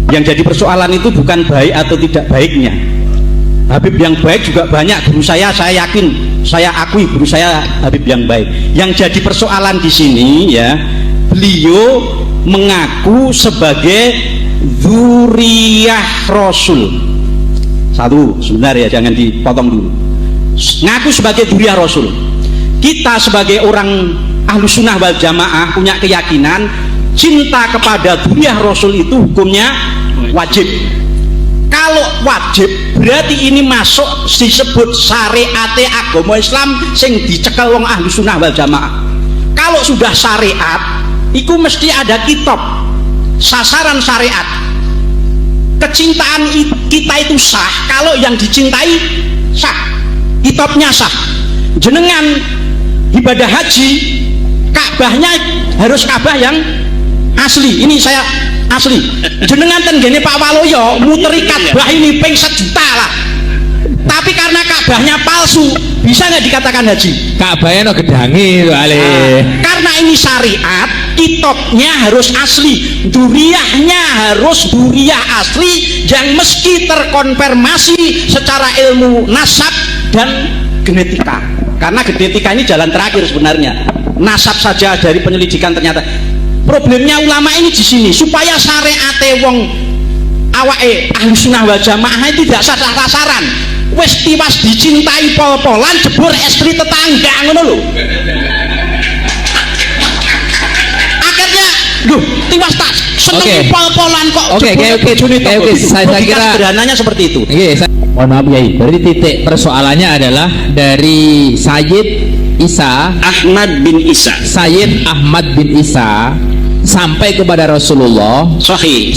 Yang jadi persoalan itu bukan baik atau tidak baiknya. Habib yang baik juga banyak, guru saya yakin, saya akui guru saya Habib yang baik. Yang jadi persoalan di sini ya, beliau mengaku sebagai dzurriyyah Rasul. Satu, sebentar ya, jangan dipotong dulu. Ngaku sebagai dzurriyyah Rasul. Kita sebagai orang Ahlus Sunnah wal Jamaah punya keyakinan cinta kepada dzurriyyah Rasul itu hukumnya wajib. Kalau wajib berarti ini masuk disebut syariat agama Islam sing dicekel wong Ahlu Sunnah wal Jamaah. Kalau sudah syariat itu mesti ada kitab sasaran syariat. Kecintaan kita itu sah kalau yang dicintai sah, kitabnya sah. Jenengan ibadah haji, Ka'bahnya harus Ka'bah yang asli. Ini saya asli. Jenengan ten gene Pak Waloyo muteri Ka'bah ini ping 1 juta lah, tapi karena Ka'bahnya palsu, bisa nggak dikatakan haji? Ka'bahnya no gedangi Karena ini syariat, kitabnya harus asli, dzurriyyahnya harus dzurriyyah asli yang meski terkonfirmasi secara ilmu nasab dan genetika. Karena genetika ini jalan terakhir sebenarnya. Nasab saja dari penyelidikan ternyata. Problemnya ulama ini di sini, supaya syariate wong awake Ahlus Sunnah wal Jamaah itu tidak salah sasaran. Wis tiwas dicintai pol-polan jebur istri tetangga ngono lho. Akhirnya lho tiwas tak seneng pol-polan kok. Oke, saya kira sederhananya seperti itu. Mohon maaf Yai, berarti titik persoalannya adalah dari Sayyid Ahmad bin Isa sampai kepada Rasulullah sahih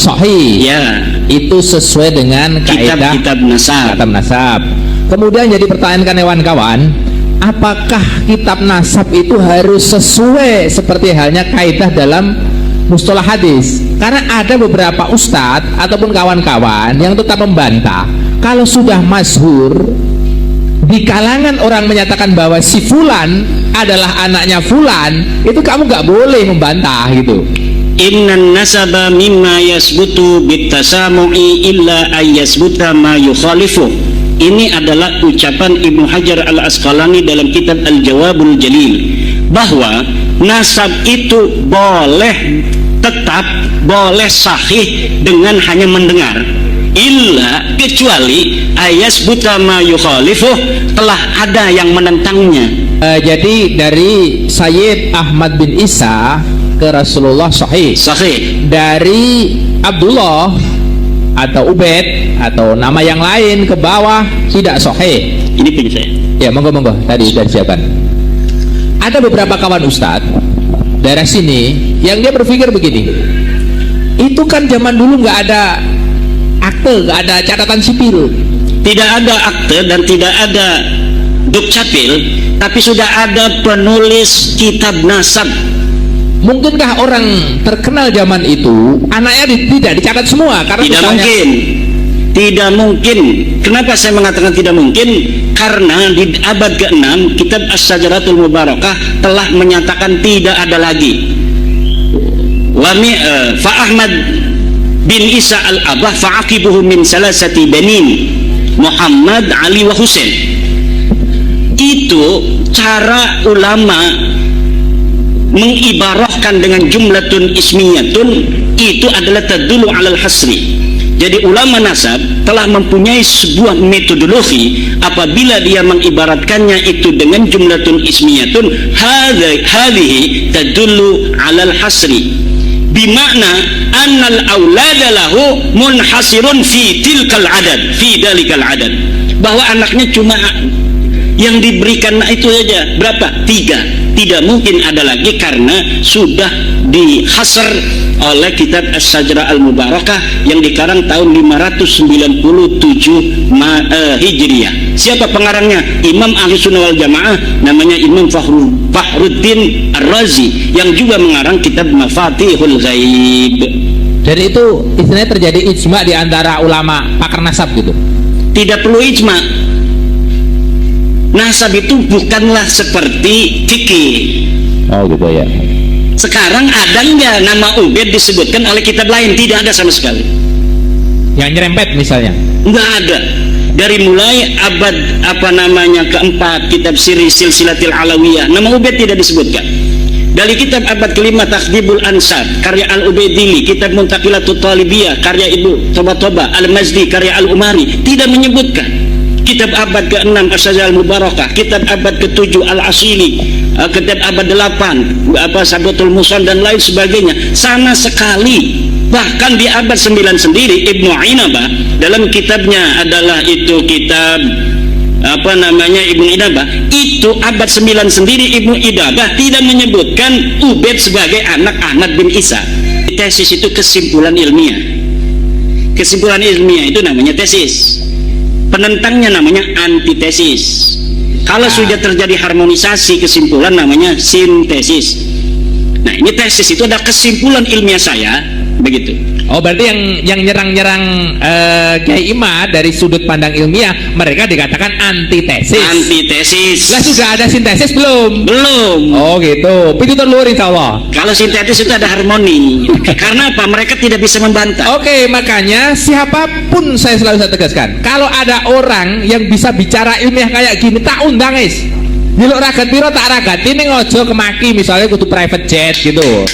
ya, itu sesuai dengan kaidah kitab nasab. Kemudian jadi pertanyaan kawan-kawan, apakah kitab nasab itu harus sesuai seperti halnya kaidah dalam mustalah hadis? Karena ada beberapa ustadz ataupun kawan-kawan yang tetap membantah kalau sudah masyhur di kalangan orang menyatakan bahwa si fulan adalah anaknya fulan, itu kamu nggak boleh membantah gitu. Innan nasaba mimma yasbutu bitasamu'i illa ayyasbuta ma yukhalifu. Ini adalah ucapan Ibnu Hajar al-Asqalani dalam kitab Al-Jawabul Jalil, bahwa nasab itu boleh tetap, boleh sahih dengan hanya mendengar, illa kecuali ayasbuta ma yukhalifu, telah ada yang menentangnya. Jadi dari Sayyid Ahmad bin Isa ke Rasulullah sahih. Dari Abdullah atau Ubaid atau nama yang lain ke bawah tidak sahih. Ini punya saya. Ya, monggo tadi sudah disiapkan. Ada beberapa kawan ustadz daerah sini yang dia berpikir begini, itu kan zaman dulu nggak ada akte, nggak ada catatan sipil, tidak ada akte dan tidak ada dukcapil, tapi sudah ada penulis kitab nasab. Mungkinkah orang terkenal zaman itu anaknya tidak dicatat semua? Karena tidak mungkin. Kenapa saya mengatakan tidak mungkin? Karena di abad ke-6 kitab As-Sajaratul Mubarakah telah menyatakan tidak ada lagi. Fa Ahmad bin Isa al-Abah fa'aqibuhu min salasati banin Muhammad, Ali wa Husain. Itu cara ulama mengibarahkan dengan jumlatun ismiyatun, itu adalah tadullu alal hasri. Jadi ulama nasab telah mempunyai sebuah metodologi apabila dia mengibaratkannya itu dengan jumlatun ismiyatun, hadhihi tadullu alal hasri, bimakna annal aulada lahu munhasirun fi tilkal adad, fi dalikal adad, bahwa anaknya cuma yang diberikan itu saja. Berapa? 3. Tidak mungkin ada lagi karena sudah dihasr oleh kitab As-Sajrah Al-Mubarakah yang dikarang tahun 597 Hijriah. Siapa pengarangnya? Imam Ahlus Sunnah wal Jamaah, namanya Imam Fakhruddin Ar-Razi, yang juga mengarang kitab Mafatihul Ghaib. Jadi itu istilahnya terjadi ijma di antara ulama pakar nasab gitu. Tidak perlu ijma. Nasab itu bukanlah seperti fikih. Oh gitu ya. Sekarang ada nggak nama Ubaid disebutkan oleh kitab lain? Tidak ada sama sekali. yang nyerempet misalnya? Nggak ada. Dari mulai abad keempat, kitab Siri Silsilatil Alawiyah, nama Ubaid tidak disebutkan. Dari kitab abad kelima Takhdibul Ansab karya Al-Ubaidili, kitab Muntaqilatul Talibiyah karya Ibu Toba Al-Mazdi karya Al-Umari tidak menyebutkan. Kitab abad ke-6 As-Sajal Mubarakah, kitab abad ke-7 Al-Asili, kitab abad 8 Sabatul Musan dan lain sebagainya, sama sekali. Bahkan di abad 9 sendiri Ibnu Inabah dalam kitabnya adalah itu kitab Ibnu Inabah, itu abad 9 sendiri Ibnu Inabah tidak menyebutkan Ubaid sebagai anak Ahmad bin Isa. Tesis itu kesimpulan ilmiah. Kesimpulan ilmiah itu namanya tesis. Penentangnya namanya antitesis. Kalau sudah terjadi harmonisasi kesimpulan namanya sintesis. Nah, ini tesis itu ada kesimpulan ilmiah saya, begitu. Oh, berarti yang nyerang-nyerang Kiai Imad dari sudut pandang ilmiah, mereka dikatakan antitesis. Antitesis. Lah sudah ada sintesis belum? Belum. Oh gitu. Itu terluar insya Allah. Kalau sintesis itu ada harmoni. Karena apa? Mereka tidak bisa membantah. Oke, makanya siapapun saya selalu tegaskan, kalau ada orang yang bisa bicara ilmiah kayak gini, tak undang guys. Nyeluk ragat piro tak ragat ini ngojo kemaki, misalnya kudu private jet gitu.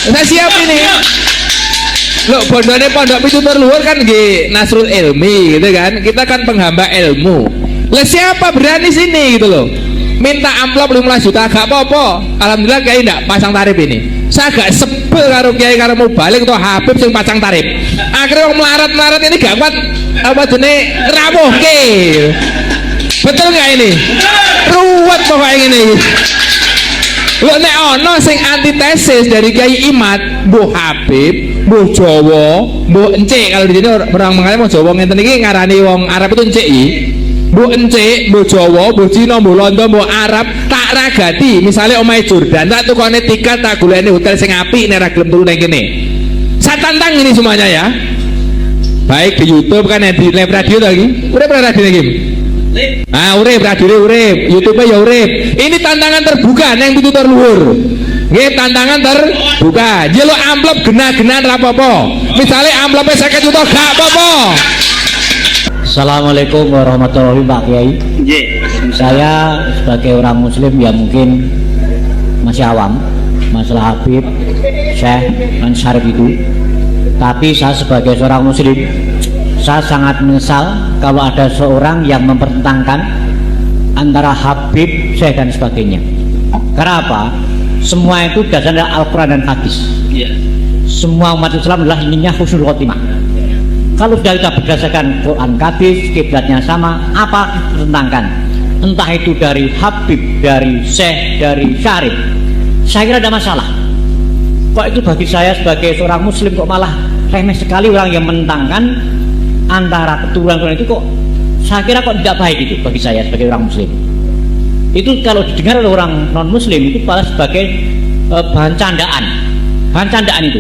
Saya siap ini. Loh, bondone pondok pitutur luhur kan nggih Nasrul Ilmi gitu kan. Kita kan penghamba ilmu. Lah siapa berani sini gitu loh. Minta amplop 15 juta gak apa-apa. Alhamdulillah Kiai ndak pasang tarif ini. Saya gak sebel karo Kiai karo mau balik atau Habib sing pasang tarif. Akhirnya wong melarat-melarat ini gak kuat rawuhke. Betul gak ini? Ruwet pokoknya ini. Lho nek ono sing antitesis dari Kiai Imad, Mbah Habib, Mbah Jawa, Mbah Encik, kalau di sini orang mengalami Jawa ngenten iki ngarani wong Arab itu Encik iki. Mbah Encik, Mbah Jawa, Mbah Cina, Mbah Londo, Mbah Arab tak ragati. Misale omahe Jordan, tak tukone tiket, tak golekne hotel sing apik nek ra gelem turu nang kene. Saya tantang ini semuanya ya. Baik di YouTube kan di live radio lagi. Udah pernah radio lagi? Urip radio urip, YouTube ya urip. Ini tantangan terbuka neng pitutur luhur. Nggih, tantangan terbuka. Jelo amplop gena-genan ra apa-apa. Misale amplope 50 juta gak apa-apa. Assalamualaikum warahmatullahi wabarakatuh, Pak Kiai. Saya sebagai orang muslim ya mungkin masih awam masalah Habib, Syekh dan Syarif itu. Tapi saya sebagai seorang muslim, saya sangat menyesal kalau ada seorang yang mempertentangkan antara Habib, Syekh dan sebagainya. Karena apa? Semua itu dasarnya Al-Quran dan Hadis. Semua umat Islam adalah inginnya husnul khotimah. Kalau sudah kita berdasarkan Quran, Hadis, kiblatnya sama, apa pertentangkan? Entah itu dari Habib, dari Syekh, dari Syarif, saya kira ada masalah. Kok itu bagi saya sebagai seorang muslim kok malah remeh sekali orang yang menentangkan antara keturunan itu, kok saya kira kok tidak baik itu bagi saya sebagai orang muslim. Itu kalau didengar oleh orang non muslim itu malah sebagai bahan candaan itu.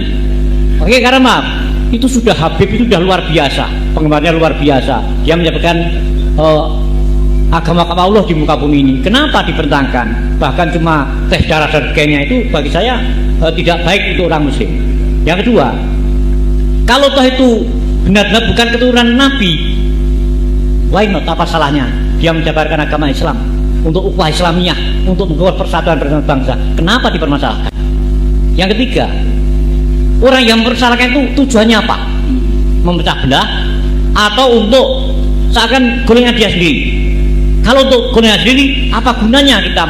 Oke, karena maaf, itu sudah Habib itu sudah luar biasa, penggemarnya luar biasa. Dia menyebabkan agama Allah di muka bumi ini. Kenapa dipertentangkan? Bahkan cuma tes darah dan sebagainya itu bagi saya tidak baik untuk orang muslim. Yang kedua, kalau toh itu benar-benar bukan keturunan Nabi, why not? Apa salahnya dia menjabarkan agama Islam untuk ukhuwah Islamiyah, untuk membuat persatuan bangsa? Kenapa dipermasalahkan? Yang ketiga, orang yang mempersalahkan itu tujuannya apa? Memecah belah atau untuk seakan golongan dia sendiri? Kalau untuk golongan sendiri, apa gunanya kita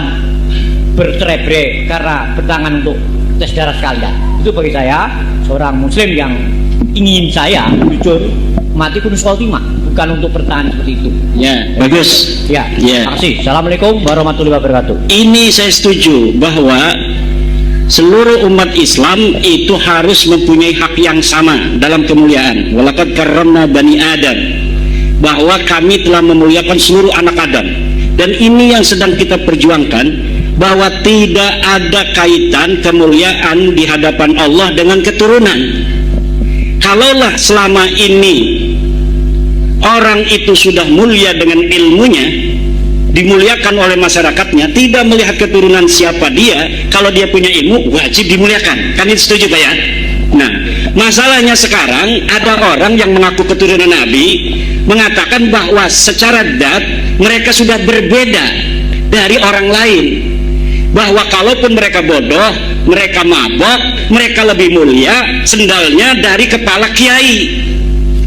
bercerai-berai karena bertangan untuk tes darah sekalian? Itu bagi saya seorang muslim yang ingin saya jujur mati kunus khotimah, bukan untuk pertahanan seperti itu. Ya, bagus. Ya, terima kasih. Assalamualaikum warahmatullahi wabarakatuh. Ini saya setuju bahwa seluruh umat Islam itu harus mempunyai hak yang sama dalam kemuliaan. Walaqad karramna bani Adam, bahwa kami telah memuliakan seluruh anak Adam. Dan ini yang sedang kita perjuangkan, bahwa tidak ada kaitan kemuliaan di hadapan Allah dengan keturunan. Kalaulah selama ini orang itu sudah mulia dengan ilmunya, dimuliakan oleh masyarakatnya, tidak melihat keturunan siapa dia, kalau dia punya ilmu wajib dimuliakan. Kan itu setuju Pak ya? Nah, Masalahnya sekarang ada orang yang mengaku keturunan Nabi mengatakan bahwa secara dat mereka sudah berbeda dari orang lain, bahwa kalaupun mereka bodoh, mereka mabok, mereka lebih mulia sendalnya dari kepala kiai.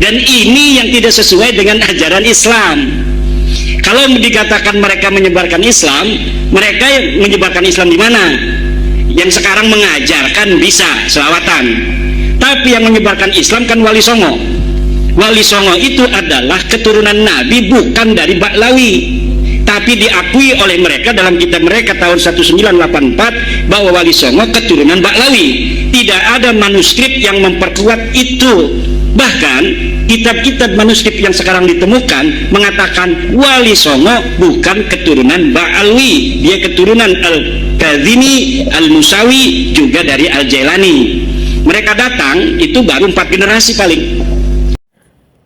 Dan ini yang tidak sesuai dengan ajaran Islam. Kalau dikatakan mereka menyebarkan Islam, mereka menyebarkan Islam di mana? Yang sekarang mengajarkan bisa selawatan, tapi yang menyebarkan Islam kan Wali Songo. Wali Songo itu adalah keturunan Nabi, bukan dari Ba'lawi, tapi diakui oleh mereka dalam kitab mereka tahun 1984 bahwa Wali Songo keturunan Ba'lawi. Tidak ada manuskrip yang memperkuat itu. Bahkan kitab-kitab manuskrip yang sekarang ditemukan mengatakan Wali Songo bukan keturunan Ba'alwi, dia keturunan Al-Kazimi, Al-Musawi, juga dari Al-Jailani. Mereka datang itu baru 4 generasi paling.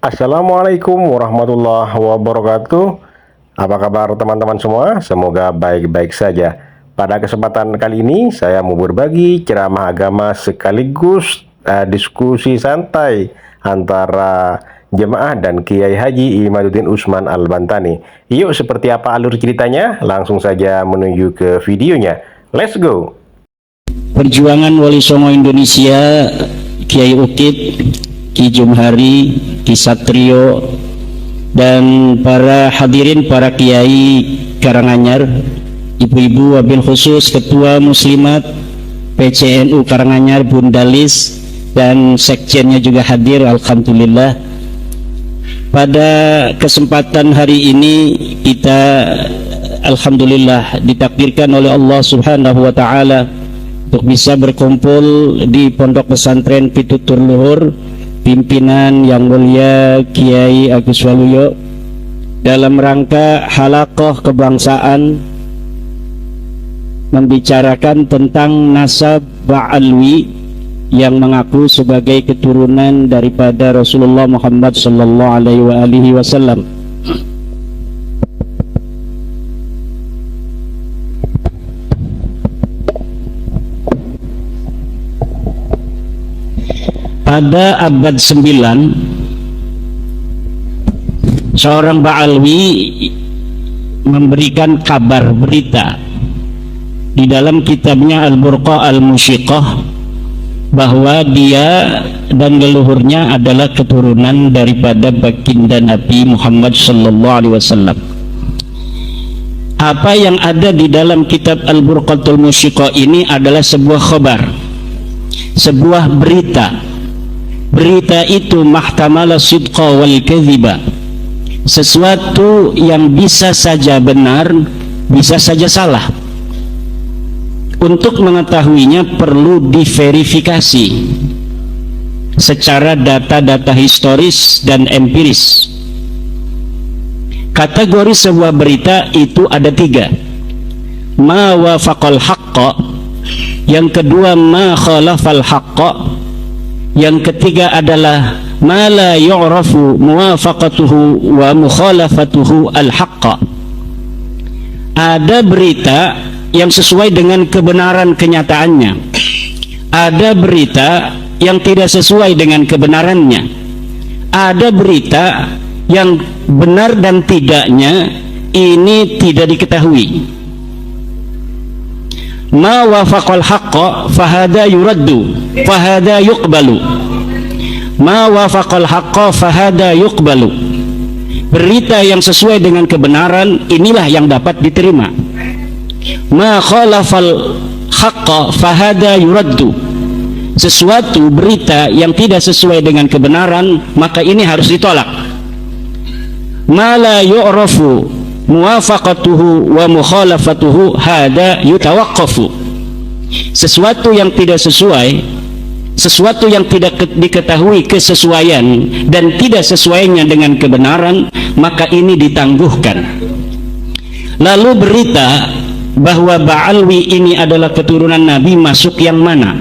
Assalamualaikum warahmatullahi wabarakatuh. Apa kabar teman-teman semua? Semoga baik-baik saja. Pada kesempatan kali ini saya mau berbagi ceramah agama sekaligus diskusi santai antara jemaah dan Kiai Haji Imaduddin Usman Al-Bantani. Yuk, seperti apa alur ceritanya? Langsung saja menuju ke videonya. Let's go. Perjuangan Wali Songo Indonesia, Kiai Ukit, Ki Jumhari, Ki Satrio, dan para hadirin, para kiai Karanganyar, ibu-ibu, wabil khusus Ketua Muslimat PCNU Karanganyar Bundalis, dan sekjennya juga hadir, alhamdulillah. Pada kesempatan hari ini kita alhamdulillah ditakdirkan oleh Allah Subhanahu wa taala untuk bisa berkumpul di Pondok Pesantren Pitutur Luhur pimpinan yang mulia Kiai Agus Waluyo dalam rangka halaqah kebangsaan membicarakan tentang nasab Ba'alwi yang mengaku sebagai keturunan daripada Rasulullah Muhammad sallallahu alaihi wasallam. Pada abad 9, seorang Ba'alwi memberikan kabar berita di dalam kitabnya Al-Burqa Al-Musyiqah bahwa dia dan leluhurnya adalah keturunan daripada baginda Nabi Muhammad sallallahu alaihi wasallam. Apa yang ada di dalam kitab Al-Burqatul Musyiqah ini adalah sebuah khabar, sebuah berita. Berita itu mahtamala sidqa wal kadhiba, sesuatu yang bisa saja benar, bisa saja salah. Untuk mengetahuinya perlu diverifikasi secara data-data historis dan empiris. Kategori sebuah berita itu ada 3. Ma wafaqal haqqa, yang kedua ma khalafal haqqa, yang ketiga adalah ma la yu'rafu muwafaqatuhu wa mukhalafatuhu al-haqqa. Ada berita yang sesuai dengan kebenaran kenyataannya, ada berita yang tidak sesuai dengan kebenarannya, ada berita yang benar dan tidaknya ini tidak diketahui. Ma wafaqal haqqa fahada yuraddu fahada yuqbalu, ma wafaqal haqqa fahada yuqbalu. Berita yang sesuai dengan kebenaran inilah yang dapat diterima. Ma khalafal haqqa fahada yuraddu, sesuatu berita yang tidak sesuai dengan kebenaran maka ini harus ditolak. Ma la yu'rafu muwafaqatuhu wa mukhalafatuhu hada yutawaqqafu, sesuatu yang tidak sesuai, sesuatu yang tidak diketahui kesesuaian dan tidak sesuainya dengan kebenaran, maka ini ditangguhkan. Lalu berita bahwa Ba'alwi ini adalah keturunan Nabi masuk yang mana?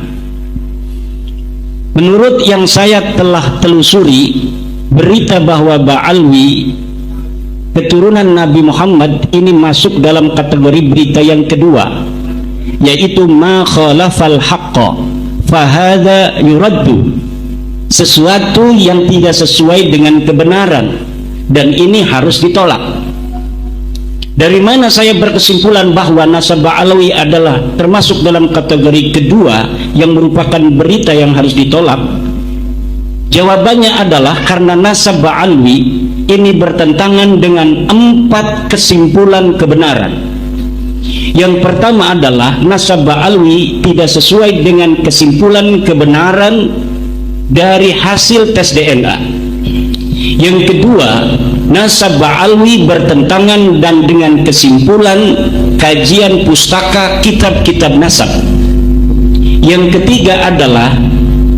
Menurut yang saya telah telusuri, berita bahwa Ba'alwi keturunan Nabi Muhammad ini masuk dalam kategori berita yang kedua, yaitu ma khalafal haqqa fahadha yuraddu, sesuatu yang tidak sesuai dengan kebenaran, dan ini harus ditolak. Dari mana saya berkesimpulan bahwa nasab Ba'alawi adalah termasuk dalam kategori kedua yang merupakan berita yang harus ditolak? Jawabannya adalah karena nasab Ba'alawi ini bertentangan dengan 4 kesimpulan kebenaran. Yang pertama adalah nasab Ba'alawi tidak sesuai dengan kesimpulan kebenaran dari hasil tes DNA. Yang kedua, nasab Ba'alawi bertentangan dan dengan kesimpulan kajian pustaka kitab-kitab nasab. Yang ketiga adalah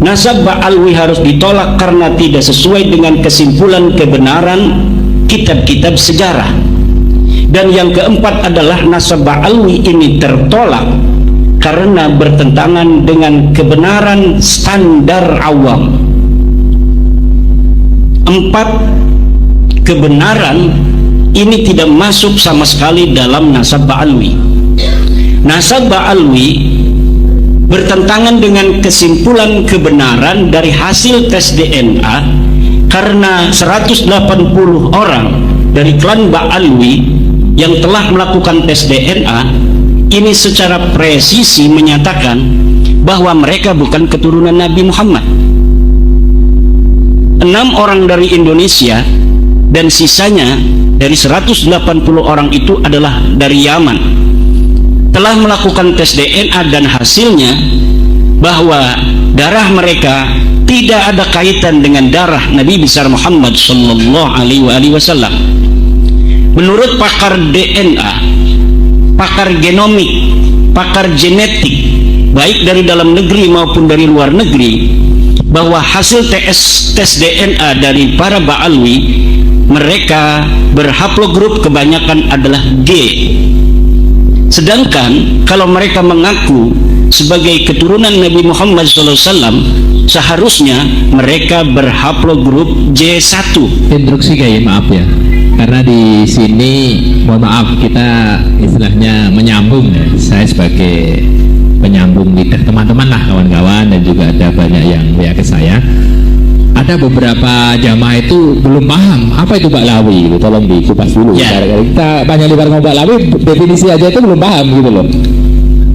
nasab Ba'alawi harus ditolak karena tidak sesuai dengan kesimpulan kebenaran kitab-kitab sejarah. Dan yang keempat adalah nasab Ba'alawi ini tertolak karena bertentangan dengan kebenaran standar awam. 4 kebenaran ini tidak masuk sama sekali dalam nasab Ba'alawi. Nasab Ba'alawi bertentangan dengan kesimpulan kebenaran dari hasil tes DNA karena 180 orang dari klan Ba'alawi yang telah melakukan tes DNA ini secara presisi menyatakan bahwa mereka bukan keturunan Nabi Muhammad. 6 orang dari Indonesia dan sisanya dari 180 orang itu adalah dari Yaman telah melakukan tes DNA dan hasilnya bahwa darah mereka tidak ada kaitan dengan darah Nabi besar Muhammad sallallahu alaihi wasallam. Menurut pakar DNA, pakar genomik, pakar genetik baik dari dalam negeri maupun dari luar negeri, bahwa hasil tes DNA dari para Ba'alawi mereka berhaplogrup kebanyakan adalah G. Sedangkan kalau mereka mengaku sebagai keturunan Nabi Muhammad SAW, seharusnya mereka berhaplogrup J1. Instruksi kayak maaf ya, karena di sini mohon maaf kita istilahnya menyambung ya. Saya sebagai penyambung lidah teman-teman lah, kawan-kawan, dan juga ada banyak yang WA ke saya. Ada beberapa jamaah itu belum paham apa itu Ba'alawi, gitu. Tolong dikupas dulu ya. Kita banyak lebar ngomong Ba'alawi, definisi aja itu belum paham gitu loh.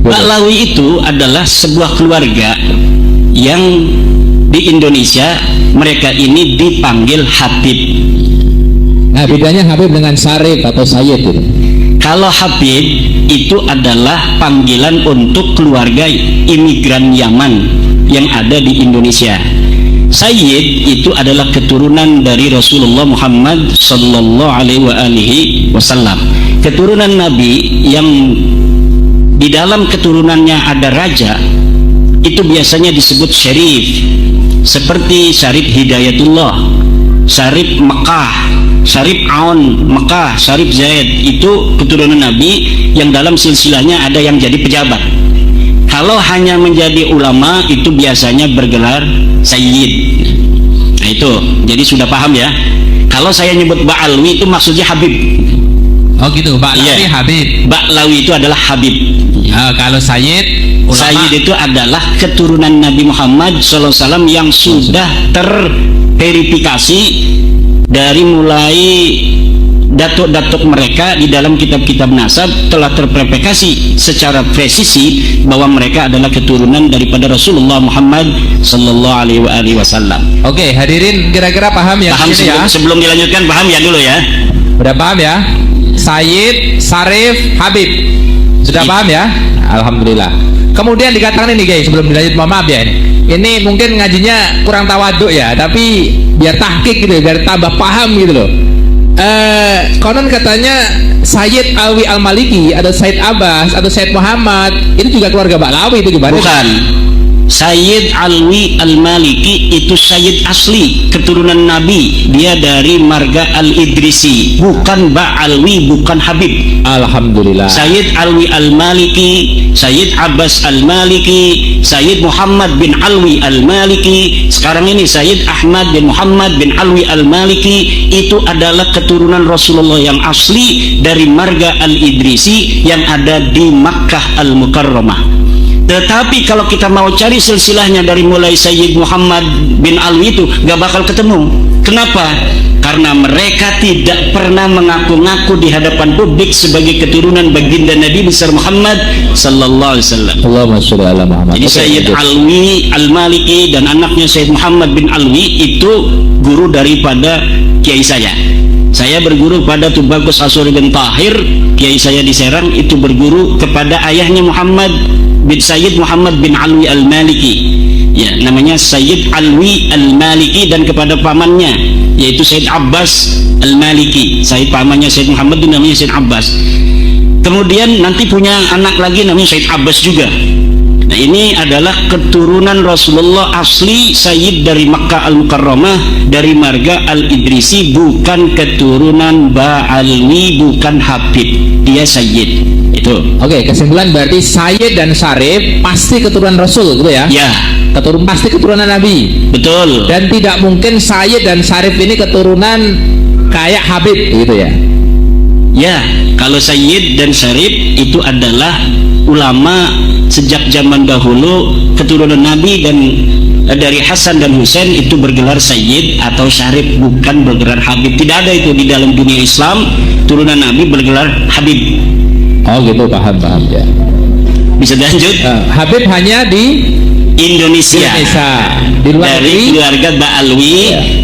Ba'alawi itu adalah sebuah keluarga yang di Indonesia mereka ini dipanggil Habib. Nah, bedanya Habib dengan Syarif atau Sayyid itu? Kalau Habib itu adalah panggilan untuk keluarga imigran Yaman yang ada di Indonesia. Sayyid itu adalah keturunan dari Rasulullah Muhammad sallallahu alaihi wasallam, keturunan Nabi yang di dalam keturunannya ada raja. Itu biasanya disebut syarif, seperti Syarif Hidayatullah, Syarif Mekah, Syarif Aun Mekah, Syarif Zaid. Itu keturunan Nabi yang dalam silsilahnya ada yang jadi pejabat. Kalau hanya menjadi ulama itu biasanya bergelar Sayyid. Nah itu, jadi sudah paham ya. Kalau saya nyebut Ba'alawi itu maksudnya Habib. Oh gitu, Ba'alawi yeah. Habib. Ba'alawi itu adalah Habib. Kalau Sayyid, ulama. Sayyid itu adalah keturunan Nabi Muhammad SAW yang sudah terverifikasi dari mulai datuk-datuk mereka di dalam kitab-kitab nasab telah terverifikasi secara presisi bahwa mereka adalah keturunan daripada Rasulullah Muhammad sallallahu alaihi wasallam. Oke, hadirin kira-kira paham ya? Paham ya? Sebelum dilanjutkan paham ya dulu ya. Udah paham ya? Sayyid, Syarif, Habib. Sudah paham ya? Alhamdulillah. Kemudian dikatakan ini guys, sebelum dilanjut, mohon maaf ya ini. Ini mungkin ngajinya kurang tawaduk ya, tapi biar tahqiq gitu, biar tambah paham gitu loh. Konon katanya Sayyid Alwi Al-Maliki, ada Sayyid Abbas, atau Sayyid Muhammad, itu juga keluarga Ba'alawi itu gimana? Bukan. Sayyid Alwi Al-Maliki itu Sayyid asli, keturunan Nabi. Dia dari marga Al-Idrisi, bukan Ba'alawi, bukan Habib. Alhamdulillah. Sayyid Alwi Al-Maliki, Sayyid Abbas Al-Maliki, Sayyid Muhammad bin Alwi Al-Maliki, sekarang ini Sayyid Ahmad bin Muhammad bin Alwi Al-Maliki, itu adalah keturunan Rasulullah yang asli dari marga Al-Idrisi yang ada di Makkah Al-Mukarramah. Tetapi kalau kita mau cari silsilahnya dari mulai Sayyid Muhammad bin Alwi itu gak bakal ketemu. Kenapa? Karena mereka tidak pernah mengaku-ngaku di hadapan publik sebagai keturunan baginda Nabi besar Muhammad sallallahu alaihi wasallam. Allahumma sholli ala Muhammad. Jadi Sayyid Alwi Al-Maliki dan anaknya Sayyid Muhammad bin Alwi itu guru daripada kiai saya. Saya berguru pada Tubagus Asuri bin Tahir, kiai saya di Serang itu berguru kepada ayahnya Muhammad bin Sayyid Muhammad bin Alwi Al-Maliki. Ya, namanya Sayyid Alwi Al-Maliki, dan kepada pamannya yaitu Sayyid Abbas Al-Maliki. Sayyid pamannya Sayyid Muhammad itu namanya Sayyid Abbas. Kemudian nanti punya anak lagi namanya Sayyid Abbas juga. Nah, ini adalah keturunan Rasulullah asli, Sayyid dari Makkah Al-Mukarramah, dari marga Al-Idrisi, bukan keturunan Ba'alwi, bukan Habib. Dia Sayyid. Itu. Oke, kesimpulan berarti Sayyid dan Syarif pasti keturunan Rasul gitu ya? Ya. Pasti keturunan Nabi. Betul. Dan tidak mungkin Sayyid dan Syarif ini keturunan kayak Habib gitu ya? Ya, kalau Sayyid dan Syarif itu adalah ulama sejak zaman dahulu, keturunan Nabi, dan dari Hasan dan Husain itu bergelar Sayyid atau Syarif, bukan bergelar Habib. Tidak ada itu di dalam dunia Islam, turunan Nabi bergelar Habib. Oh gitu, paham ya. Bisa lanjut? Habib hanya di Indonesia. Di luar dari keluarga Ba'alwi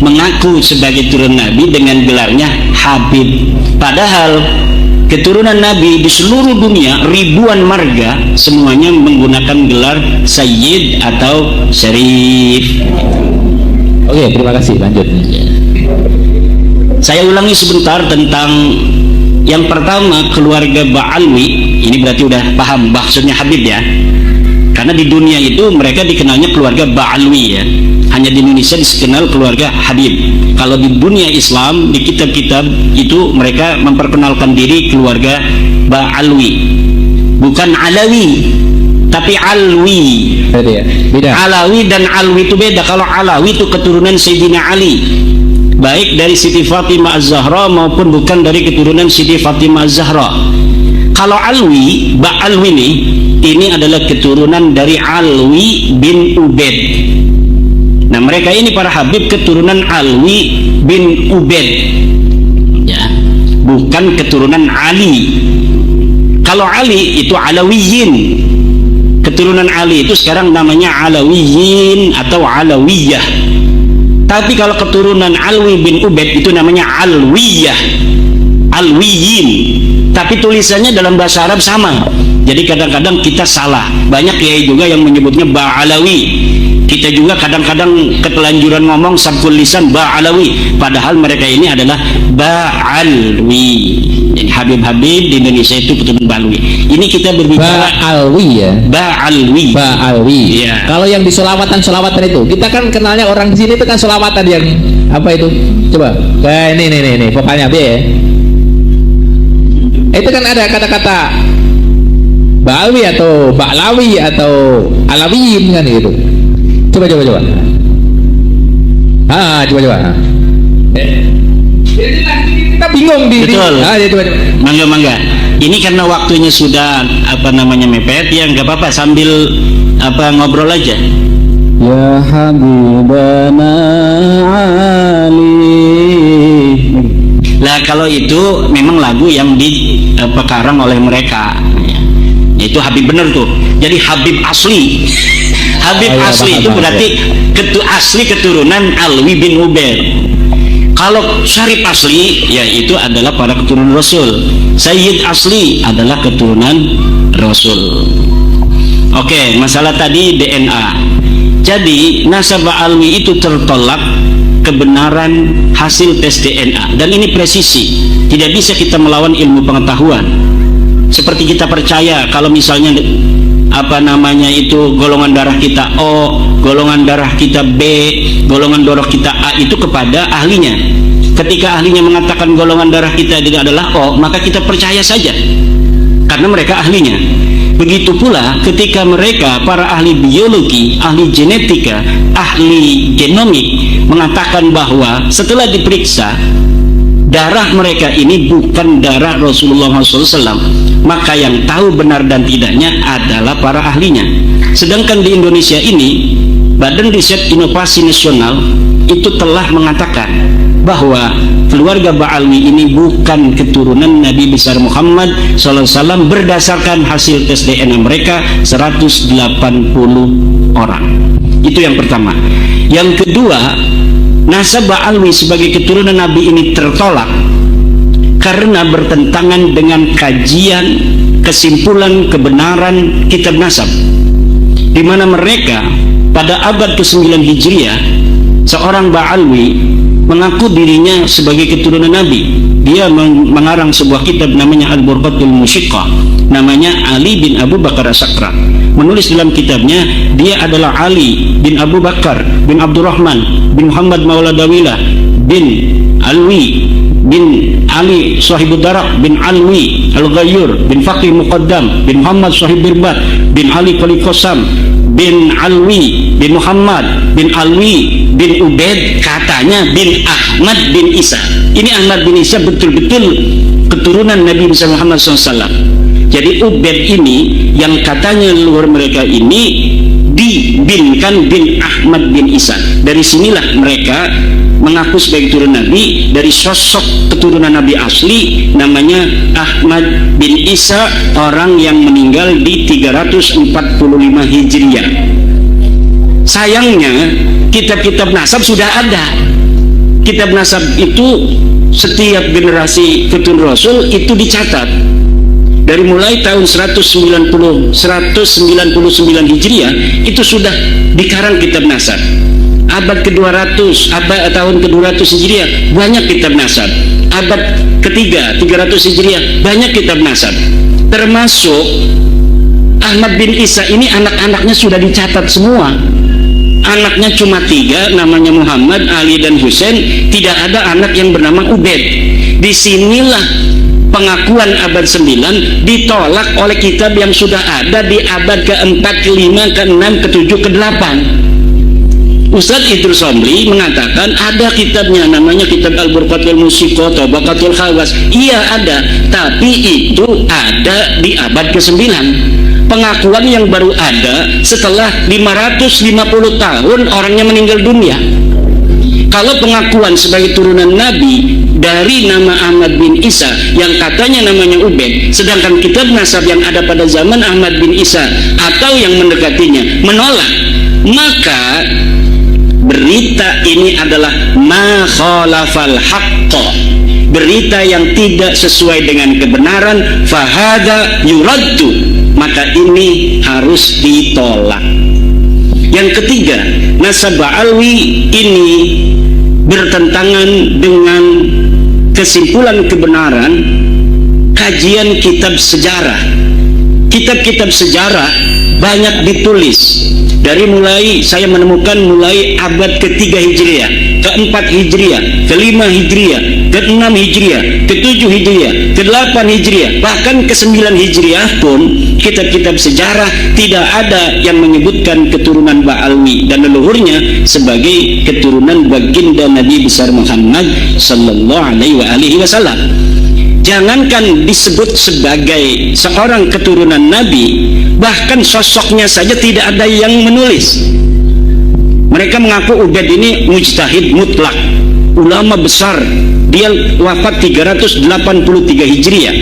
mengaku sebagai turunan Nabi dengan gelarnya Habib. Padahal keturunan Nabi di seluruh dunia ribuan marga semuanya menggunakan gelar Sayyid atau Syarif. Oke, terima kasih. Lanjut. Saya ulangi sebentar tentang yang pertama, keluarga Ba'alwi. Ini berarti udah paham maksudnya Habib ya. Karena di dunia itu mereka dikenalnya keluarga Ba'alwi ya. Hanya di Indonesia dikenal keluarga Habib. Kalau di dunia Islam, di kitab-kitab itu mereka memperkenalkan diri keluarga Ba'alwi. Bukan Alawi, tapi Alwi. Beda. Alawi dan Alwi itu beda. Kalau Alawi itu keturunan Sayyidina Ali, baik dari Siti Fatimah Az-Zahra maupun bukan dari keturunan Siti Fatimah Az-Zahra. Kalau Alwi, Ba'alwi ini adalah keturunan dari Alwi bin Ubaid. Nah, mereka ini para Habib keturunan Alwi bin Ubaid ya, bukan keturunan Ali. Kalau Ali itu Alawiyin, keturunan Ali itu sekarang namanya Alawiyin atau Alawiyah. Tapi kalau keturunan Alwi bin Ubaid itu namanya Alwiyah, Alwiyin. Tapi tulisannya dalam bahasa Arab sama. Jadi kadang-kadang kita salah. Banyak kiai juga yang menyebutnya Ba'alawi. Kita juga kadang-kadang ketelanjuran ngomong sabkul lisan Ba'alawi, padahal mereka ini adalah Ba'alwi. Jadi Habib-Habib di Indonesia itu keturunan Ba'alwi. Ini kita berbicara Ba'alwi ya. Ba'alwi. Ya. Kalau yang di selawatan itu, kita kan kenalnya orang di sini itu kan selawatan yang apa itu? Coba. Kayak ini vokalnya B ya. Itu kan ada kata-kata Ba'alwi atau Ba'lawi atau Alawiyin kan gitu. Coba. Coba. Kita bingung di. Betul. Coba. Mangga. Ini karena waktunya sudah mepet ya, nggak apa-apa sambil ngobrol aja. Ya Habibana Ali. Nah, kalau itu memang lagu yang dipekarang oleh mereka. Itu Habib bener tuh. Jadi Habib asli. Habib asli itu berarti asli keturunan Alwi bin Ubaid. Kalau Syarif asli, ya itu adalah para keturunan Rasul. Sayyid asli adalah keturunan Rasul. Oke, masalah tadi DNA. Jadi nasab Alwi itu tertolak kebenaran hasil tes DNA, dan ini presisi. Tidak bisa kita melawan ilmu pengetahuan. Seperti kita percaya kalau misalnya golongan darah kita O, golongan darah kita B, golongan darah kita A itu kepada ahlinya. Ketika ahlinya mengatakan golongan darah kita adalah O, maka kita percaya saja karena mereka ahlinya. Begitu pula ketika mereka para ahli biologi, ahli genetika, ahli genomik mengatakan bahwa setelah diperiksa darah mereka ini bukan darah Rasulullah SAW, maka yang tahu benar dan tidaknya adalah para ahlinya. Sedangkan di Indonesia ini, Badan Riset Inovasi Nasional itu telah mengatakan bahwa keluarga Ba'alwi ini bukan keturunan Nabi besar Muhammad SAW berdasarkan hasil tes DNA mereka 180 orang. Itu yang pertama. Yang kedua, nasab Ba'alwi sebagai keturunan Nabi ini tertolak karena bertentangan dengan kajian kesimpulan kebenaran kitab nasab, di mana mereka pada abad ke-9 Hijriah, seorang Ba'alwi mengaku dirinya sebagai keturunan Nabi. Dia mengarang sebuah kitab namanya Al-Burqatul Musyiqqah, namanya Ali bin Abu Bakar As-Sakran. Menulis dalam kitabnya, dia adalah Ali bin Abu Bakar bin Abdurrahman bin Muhammad Maula Dawilah bin Alwi bin Ali Sahibud Darak bin Alwi Al-Ghayyur bin Faqih Muqaddam bin Muhammad Sahib Birbat bin Ali Qalikosam bin Alwi bin Muhammad bin Alwi bin Ubaid, katanya bin Ahmad bin Isa. Ini Ahmad bin Isa betul-betul keturunan Nabi Muhammad SAW. Jadi Ubaid ini yang katanya leluhur mereka ini dibinkan bin Ahmad bin Isa. Dari sinilah mereka mengaku sebagai keturunan Nabi dari sosok keturunan Nabi asli namanya Ahmad bin Isa, orang yang meninggal di 345 Hijriah. Sayangnya kitab-kitab nasab sudah ada. Kitab nasab itu setiap generasi keturunan Rasul itu dicatat. Dari mulai tahun 199 Hijriah itu sudah dikarang kitab nasab. Abad ke-200, tahun ke-200 Hijriah banyak kitab nasab. Abad ketiga 300 Hijriah banyak kitab nasab. Termasuk Ahmad bin Isa ini anak-anaknya sudah dicatat semua. Anaknya cuma 3, namanya Muhammad, Ali dan Husain. Tidak ada anak yang bernama Ubaid. Disinilah pengakuan abad 9 ditolak oleh kitab yang sudah ada di abad ke-4, ke-5, ke-6, ke-7, ke-8. Ustadz Idrus Somli mengatakan ada kitabnya namanya kitab Al-Burqatul Musyiqqah, Tabaqatul Khawas. Iya ada, tapi itu ada di abad ke-9. Pengakuan yang baru ada setelah 550 tahun orangnya meninggal dunia. Kalau pengakuan sebagai turunan Nabi dari nama Ahmad bin Isa yang katanya namanya Ubaid, sedangkan kitab nasab yang ada pada zaman Ahmad bin Isa atau yang mendekatinya menolak, maka berita ini adalah ma khalafal haqqa, berita yang tidak sesuai dengan kebenaran, fahada yuraddu, maka ini harus ditolak. Yang ketiga, nasab Ba'alwi ini bertentangan dengan kesimpulan kebenaran kajian kitab sejarah. Kitab-kitab sejarah banyak ditulis. Dari mulai saya menemukan mulai abad ke-3 Hijriah, ke-4 Hijriah, ke-5 Hijriah, ke-6 Hijriah, ke-7 Hijriah, ke-8 Hijriah, bahkan ke-9 Hijriah pun kitab-kitab sejarah tidak ada yang menyebutkan keturunan Ba'alwi dan leluhurnya sebagai keturunan baginda Nabi besar Muhammad sallallahu alaihi wasallam. Jangankan disebut sebagai seorang keturunan Nabi, bahkan sosoknya saja tidak ada yang menulis. Mereka mengaku Ubaid ini mujtahid mutlak, ulama besar. Dia wafat 383 Hijriah.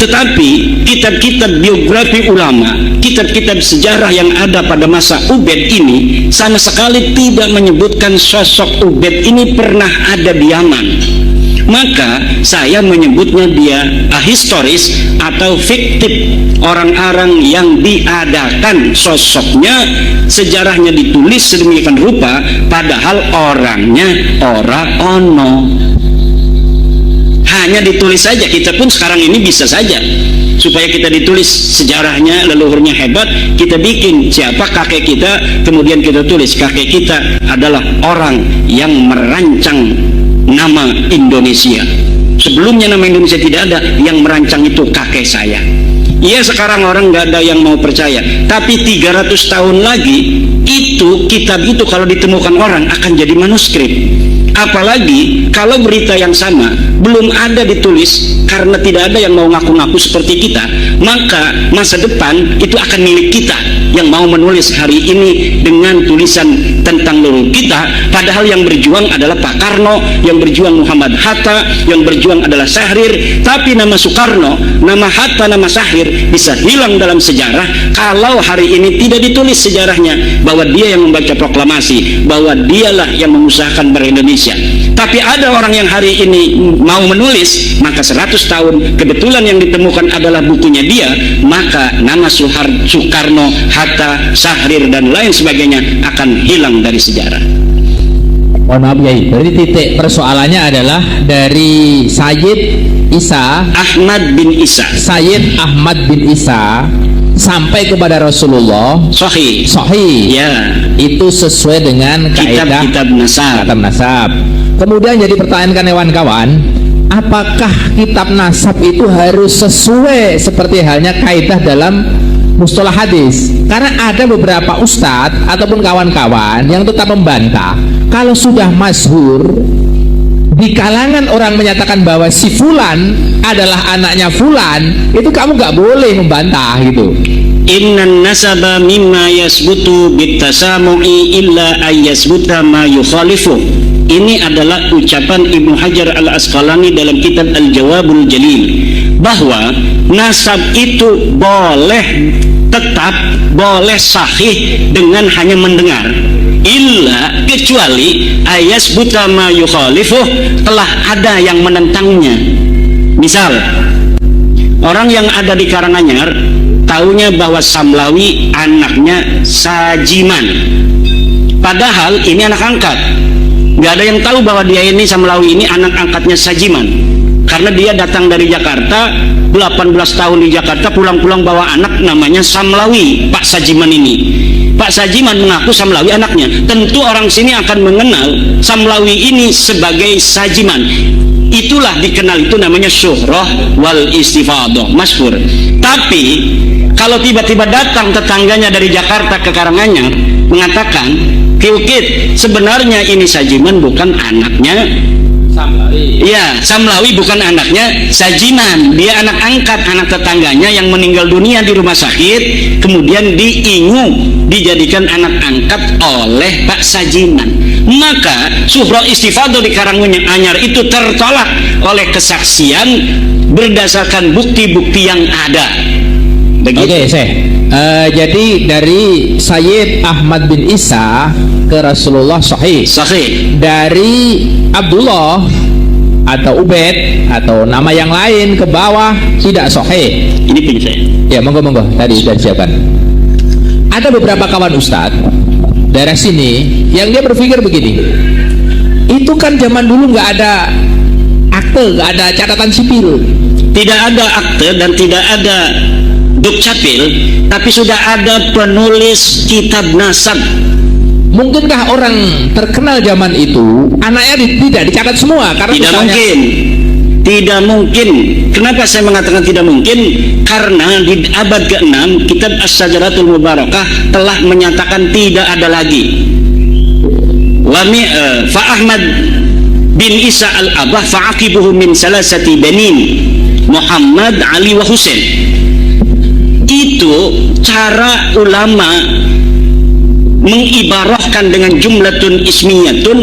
Tetapi kitab-kitab biografi ulama, kitab-kitab sejarah yang ada pada masa Ubaid ini sama sekali tidak menyebutkan sosok Ubaid ini pernah ada di Yaman. Maka saya menyebutnya dia ahistoris atau fiktif, orang-orang yang diadakan sosoknya, sejarahnya ditulis sedemikian rupa padahal orangnya ora ono. Hanya ditulis saja. Kita pun sekarang ini bisa saja, supaya kita ditulis sejarahnya, leluhurnya hebat, kita bikin siapa kakek kita, kemudian kita tulis kakek kita adalah orang yang merancang nama Indonesia. Sebelumnya nama Indonesia tidak ada, yang merancang itu kakek saya. Iya, sekarang orang nggak ada yang mau percaya, tapi 300 tahun lagi itu kitab itu kalau ditemukan orang akan jadi manuskrip, Apalagi kalau berita yang sama belum ada ditulis, karena tidak ada yang mau ngaku-ngaku seperti kita, maka masa depan itu akan milik kita yang mau menulis hari ini dengan tulisan tentang leluhur kita. Padahal yang berjuang adalah Pak Karno, yang berjuang Muhammad Hatta, yang berjuang adalah Syahrir. Tapi nama Soekarno, nama Hatta, nama Syahrir bisa hilang dalam sejarah kalau hari ini tidak ditulis sejarahnya bahwa dia yang membaca proklamasi, bahwa dialah yang mengusahakan ber-Indonesia. Tapi ada orang yang hari ini mau menulis, maka 100 tahun kebetulan yang ditemukan adalah bukunya dia, maka nama Soekarno, Hatta, Syahrir dan lain sebagainya akan hilang dari sejarah. Mohon maaf Yai, berarti titik persoalannya adalah dari Sayyid Ahmad bin Isa sampai kepada Rasulullah sahih ya, itu sesuai dengan kaidah kitab nasab. Kemudian jadi pertanyaan kawan-kawan, apakah kitab nasab itu harus sesuai seperti halnya kaidah dalam mustalah hadis? Karena ada beberapa ustadz ataupun kawan-kawan yang tetap membantah kalau sudah masyhur di kalangan orang menyatakan bahwa si fulan adalah anaknya fulan, itu kamu nggak boleh membantah gitu. Innan nasaba mimma yasbutu bitasamu'i illa ayyasbuta ma yukhalifu. Ini adalah ucapan Ibnu Hajar Al-Asqalani dalam kitab Al-Jawabul Jalil, bahwa nasab itu boleh tetap, boleh sahih dengan hanya mendengar, illa kecuali ayas buta ma yukhalifuh, telah ada yang menentangnya. Misal orang yang ada di Karanganyar taunya bahwa Samlawi anaknya Sajiman, padahal ini anak angkat. Gak ada yang tahu bahwa dia ini Samlawi ini anak angkatnya Sajiman, karena dia datang dari Jakarta 18 tahun di Jakarta, pulang-pulang bawa anak namanya Samlawi. Pak Sajiman ini, Pak Sajiman mengaku Samlawi anaknya. Tentu orang sini akan mengenal Samlawi ini sebagai Sajiman. Itulah dikenal, itu namanya syuhrah wal istifadah, masyhur. Tapi kalau tiba-tiba datang tetangganya dari Jakarta ke Karanganyar mengatakan, Kiukit, sebenarnya ini Sajiman bukan anaknya Samlawi. Ya, Samlawi bukan anaknya Sajiman, dia anak angkat, anak tetangganya yang meninggal dunia di rumah sakit, kemudian dijadikan anak angkat oleh Pak Sajiman. Maka syuhrah istifadah di Karanganyar itu tertolak oleh kesaksian berdasarkan bukti-bukti yang ada. Oke, jadi dari Sayyid Ahmad bin Isa ke Rasulullah sahih. Dari Abdullah atau Ubaid atau nama yang lain ke bawah tidak sahih. Ini punya saya. Ya, monggo tadi sudah disiapkan. Ada beberapa kawan ustadz daerah sini yang dia berpikir begini, itu kan zaman dulu nggak ada akte, nggak ada catatan sipil, tidak ada akte dan tidak ada dukcapil, tapi sudah ada penulis kitab nasab. Mungkinkah orang terkenal zaman itu anaknya tidak dicatat semua? Karena tidak mungkin. Tidak mungkin. Kenapa saya mengatakan tidak mungkin? Karena di abad ke-6 kitab As-Sajaratul Mubarakah telah menyatakan tidak ada lagi. Fa Ahmad bin Isa al-Abah fa'aqibuhu min salasati banin, Muhammad, Ali wa Husain. Itu cara ulama mengibarahkan dengan jumlatun ismiyatun,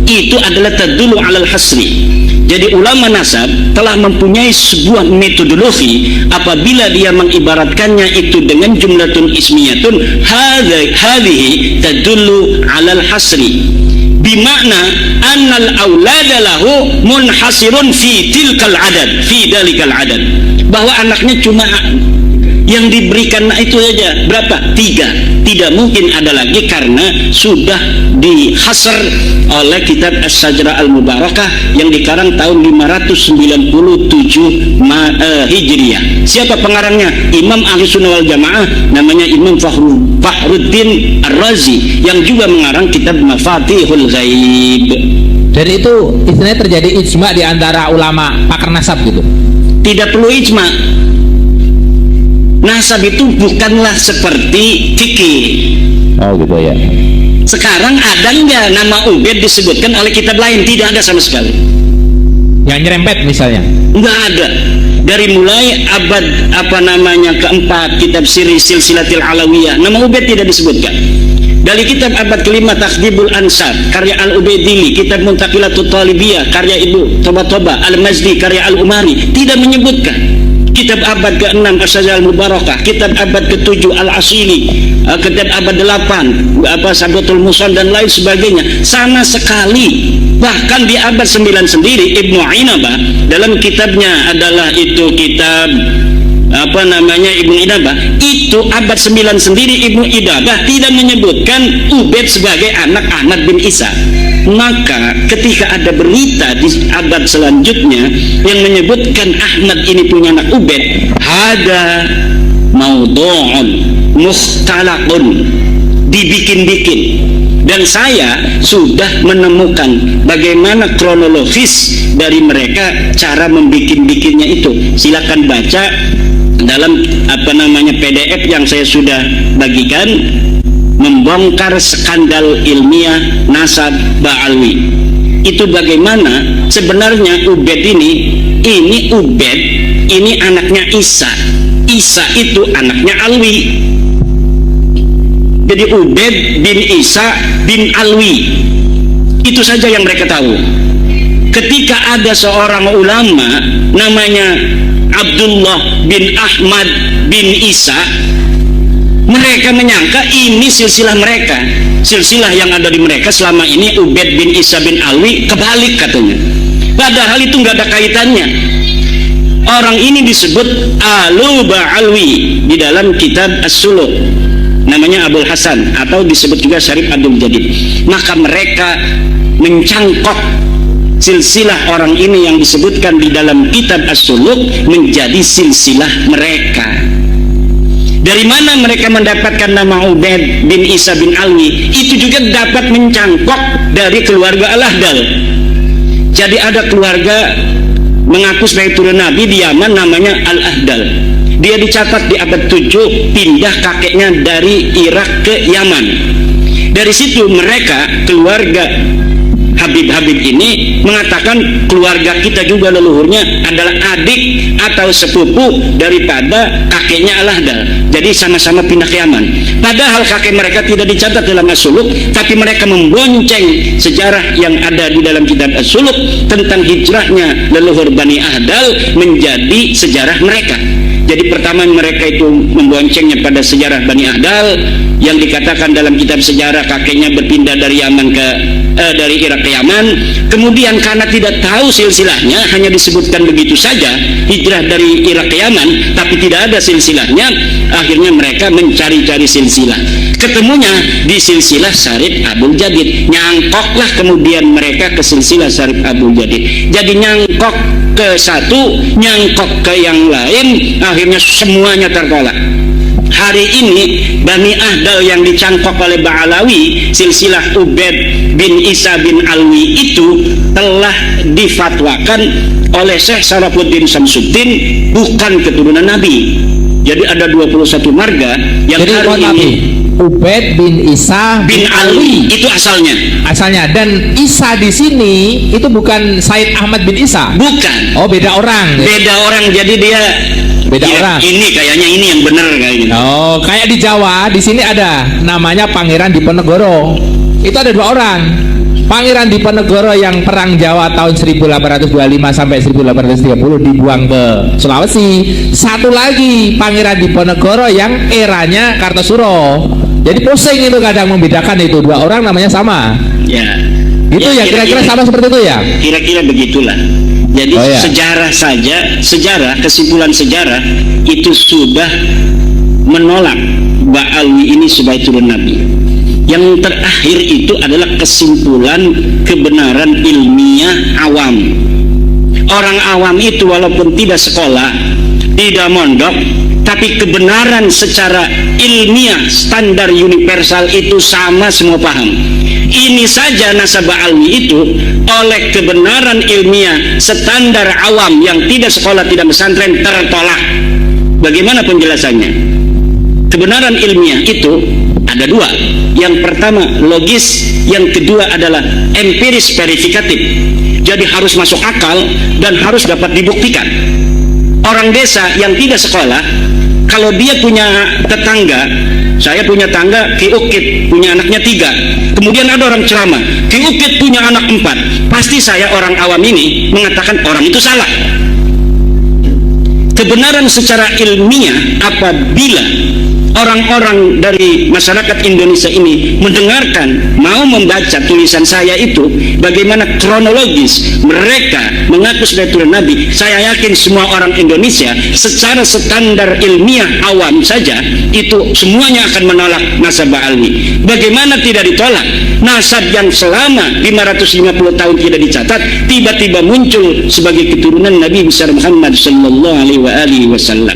itu adalah tadullu alal hasri. Jadi ulama nasab telah mempunyai sebuah metodologi apabila dia mengibaratkannya itu dengan jumlatun ismiyatun, hadhihi tadullu alal hasri, bimakna annal aulada lahu munhasirun fi tilkal adad, fi dalikal adad, bahwa anaknya cuma yang diberikan itu saja, berapa? 3. Tidak mungkin ada lagi karena sudah dihasr oleh kitab As-Sajrah Al-Mubarakah yang dikarang tahun 597 Hijriah. Siapa pengarangnya? Imam Ahli Sunnah wal Jamaah, namanya Imam Fahruddin Ar-Razi, yang juga mengarang kitab Mafatihul Ghaib. Dan itu istilahnya terjadi ijma di antara ulama pakar nasab gitu. Tidak perlu ijma. Nasab itu bukanlah seperti fikih. Oh gitu ya. Sekarang ada nggak nama Ubaid disebutkan oleh kitab lain? Tidak ada sama sekali. Yang nyerempet misalnya? Nggak ada. Dari mulai abad keempat, kitab Silsilatil Alawiyah, nama Ubaid tidak disebutkan. Dari kitab abad kelima Takhdibul Ansar karya Al-Ubaidili, kitab Muntaqilatul Talibiyah karya Ibu Toba Al-Mazdi karya Al-Umari tidak menyebutkan. Kitab abad ke-6 As-Sajal Mubarakah, kitab abad ke-7 Al-Asili, kitab abad 8 Sabatul Musan dan lain sebagainya, sama sekali. Bahkan di abad 9 sendiri Ibnu Inabah dalam kitabnya adalah itu kitab Ibnu Inabah, itu abad 9 sendiri Ibnu Inabah tidak menyebutkan Ubaid sebagai anak Ahmad bin Isa. Maka ketika ada berita di abad selanjutnya yang menyebutkan Ahmad ini punya anak Ubaid, ada maudhu'un mukhtalaqun, dibikin-bikin. Dan saya sudah menemukan bagaimana kronologis dari mereka cara membikin-bikinnya itu. Silakan baca dalam PDF yang saya sudah bagikan, membongkar skandal ilmiah nasab Ba'alwi. Itu bagaimana sebenarnya Ubaid ini Ubaid ini anaknya Isa. Isa itu anaknya Alwi. Jadi Ubaid bin Isa bin Alwi, itu saja yang mereka tahu. Ketika ada seorang ulama namanya Abdullah bin Ahmad bin Isa, mereka menyangka ini silsilah mereka, silsilah yang ada di mereka selama ini Ubaid bin Isa bin Alwi, kebalik katanya. Padahal itu nggak ada kaitannya. Orang ini disebut Alu Ba'alwi di dalam kitab As-Suluk, namanya Abul Hasan atau disebut juga Syarif Abdul Jadid. Maka mereka mencangkok silsilah orang ini yang disebutkan di dalam kitab As-Suluk menjadi silsilah mereka. Dari mana mereka mendapatkan nama Ubaid bin Isa bin Alwi? Itu juga dapat mencangkok dari keluarga Al-Ahdal. Jadi ada keluarga mengaku sebagai turun Nabi di Yaman namanya Al-Ahdal. Dia dicatat di abad 7 pindah kakeknya dari Irak ke Yaman. Dari situ mereka keluarga Habib-Habib ini mengatakan keluarga kita juga leluhurnya adalah adik atau sepupu daripada kakeknya Al-Ahdal. Jadi sama-sama pindah ke Yaman. Padahal kakek mereka tidak dicatat dalam As-Suluk, tapi mereka membonceng sejarah yang ada di dalam kitab As-Suluk tentang hijrahnya leluhur Bani Ahdal menjadi sejarah mereka. Jadi pertama mereka itu memboncengnya pada sejarah Bani Ahdal yang dikatakan dalam kitab sejarah kakeknya berpindah dari Yaman dari Irak ke Yaman. Kemudian karena tidak tahu silsilahnya, hanya disebutkan begitu saja hijrah dari Irak ke Yaman, tapi tidak ada silsilahnya. Akhirnya mereka mencari-cari silsilah. Ketemunya di silsilah Syarif Abdul Jadid. Nyangkoklah kemudian mereka ke silsilah Syarif Abdul Jadid. Jadi nyangkok ke satu, nyangkok ke yang lain, akhirnya semuanya tertolak. Hari ini Bani Ahdal yang dicangkok oleh Ba'alawi, silsilah Ubaid bin Isa bin Alwi itu telah difatwakan oleh Syekh Sarafuddin Samsuddin bukan keturunan Nabi. Jadi ada 21 marga yang jadi, hari ini Ubaid bin Isa bin Alwi itu asalnya. Dan Isa di sini itu bukan Said Ahmad bin Isa. Bukan. Oh, beda orang. Beda orang. Jadi dia beda orang. Ini kayaknya ini yang benar kayaknya. Oh, kayak di Jawa di sini ada namanya Pangeran Diponegoro. Itu ada 2 orang. Pangeran Diponegoro yang perang Jawa tahun 1825 sampai 1830 dibuang ke Sulawesi. Satu lagi Pangeran Diponegoro yang eranya Kartosuro. Jadi pusing itu kadang membedakan itu 2 orang namanya sama. Ya. Itu ya kira-kira sama seperti itu ya. Kira-kira begitulah. Jadi sejarah kesimpulan sejarah itu sudah menolak Ba'alwi ini sebagai turun Nabi. Yang terakhir itu adalah kesimpulan kebenaran ilmiah awam. Orang awam itu walaupun tidak sekolah, tidak mondok, tapi kebenaran secara ilmiah standar universal itu sama, semua paham. Ini saja nasab Ba'alwi itu oleh kebenaran ilmiah standar awam yang tidak sekolah, tidak pesantren tertolak. Bagaimana penjelasannya? kebenaran ilmiah itu ada dua. Yang pertama logis, yang kedua adalah empiris verifikatif. Jadi harus masuk akal dan harus dapat dibuktikan. Orang desa yang tidak sekolah, kalau dia punya tetangga, saya punya tangga Ki Ukit punya anaknya 3, kemudian ada orang ceramah Ki Ukit punya anak 4, pasti saya orang awam ini mengatakan orang itu salah. Kebenaran secara ilmiah apabila orang-orang dari masyarakat Indonesia ini mendengarkan, mau membaca tulisan saya itu, bagaimana kronologis mereka mengaku sebagai turun Nabi, saya yakin semua orang Indonesia secara standar ilmiah awam saja itu semuanya akan menolak nasab Alwi. Bagaimana tidak ditolak? Nasab yang selama 550 tahun tidak dicatat, tiba-tiba muncul sebagai keturunan Nabi besar Muhammad sallallahu alaihi wasallam.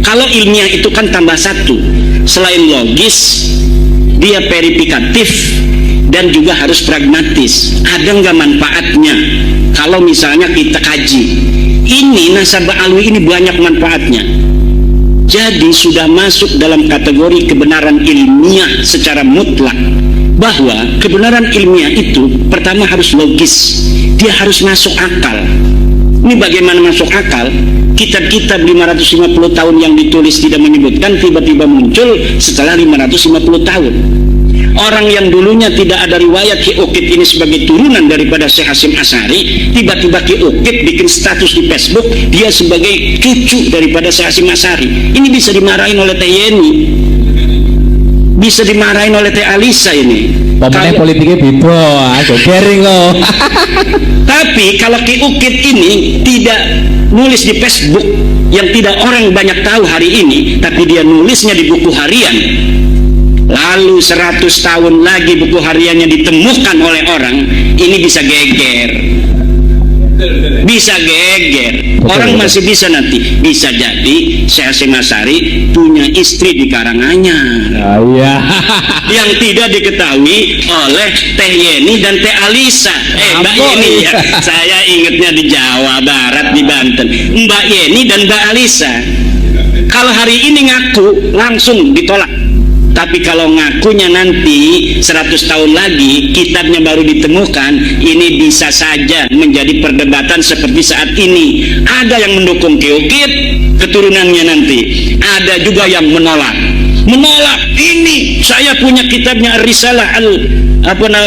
Kalau ilmiah itu kan tambah satu, selain logis, dia verifikatif dan juga harus pragmatis. Ada nggak manfaatnya? Kalau misalnya kita kaji, ini nasab alwi ini banyak manfaatnya. Jadi sudah masuk dalam kategori kebenaran ilmiah secara mutlak. Bahwa kebenaran ilmiah itu pertama harus logis, dia harus masuk akal. Ini bagaimana masuk akal? Kitab-kitab 550 tahun yang ditulis tidak menyebutkan, tiba-tiba muncul setelah 550 tahun. Orang yang dulunya tidak ada riwayat Ki Ukit ini sebagai turunan daripada Syekh Hasyim Asy'ari, tiba-tiba Ki Ukit bikin status di Facebook dia sebagai cucu daripada Syekh Hasyim Asy'ari. Ini bisa dimarahin oleh Teh Yeni, bisa dimarahin oleh Teh Alisa ini. Pemenang politiknya beda, aku garing loh. Tapi kalau Ki Ukit ini tidak nulis di Facebook yang tidak orang banyak tahu hari ini, tapi dia nulisnya di buku harian, lalu 100 tahun lagi buku hariannya ditemukan oleh orang, ini bisa geger. Bisa geger. Orang masih bisa nanti, bisa jadi Syekh Hasyim Asy'ari punya istri di Karanganyar. Iya. Yang tidak diketahui oleh Teh Yeni dan Teh Alisa. Mbak Yeni ya. Saya ingatnya di Jawa Barat, di Banten. Mbak Yeni dan Mbak Alisa. Kalau hari ini ngaku langsung ditolak. Tapi kalau ngakunya nanti 100 tahun lagi kitabnya baru ditemukan, ini bisa saja menjadi perdebatan seperti saat ini. Ada yang mendukung Ki Ukit keturunannya nanti, ada juga yang menolak. Ini saya punya kitabnya Risalah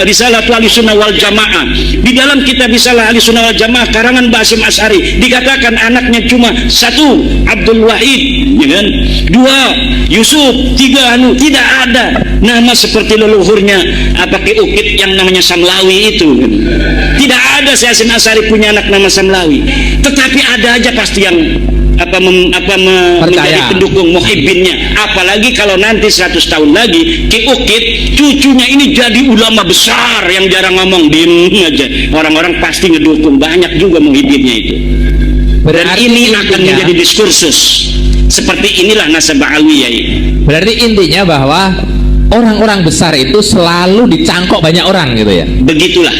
Risalah Ahlussunnah wal Jamaah. Di dalam kitab Risalah Ahlussunnah wal Jamaah karangan Mbah Hasyim Asy'ari dikatakan anaknya cuma 1 Abdul Wahid, ya kan? 2 Yusuf, 3 tidak ada nama seperti leluhurnya Ki Ukit yang namanya Samlawi itu. Tidak ada Syekh Hasyim Asy'ari punya anak nama Samlawi. Tetapi ada aja pasti yang menjadi pendukung muhibbinnya. Apalagi kalau nanti 100 tahun lagi Ki Ukit cucunya ini jadi ulama besar yang jarang ngomong, diem aja, orang-orang pasti ngedukung, banyak juga muhibbinnya itu. Dan ini akan menjadi diskursus. Seperti inilah nasab alwiyah. Berarti intinya bahwa orang-orang besar itu selalu dicangkok banyak orang gitu ya. Begitulah.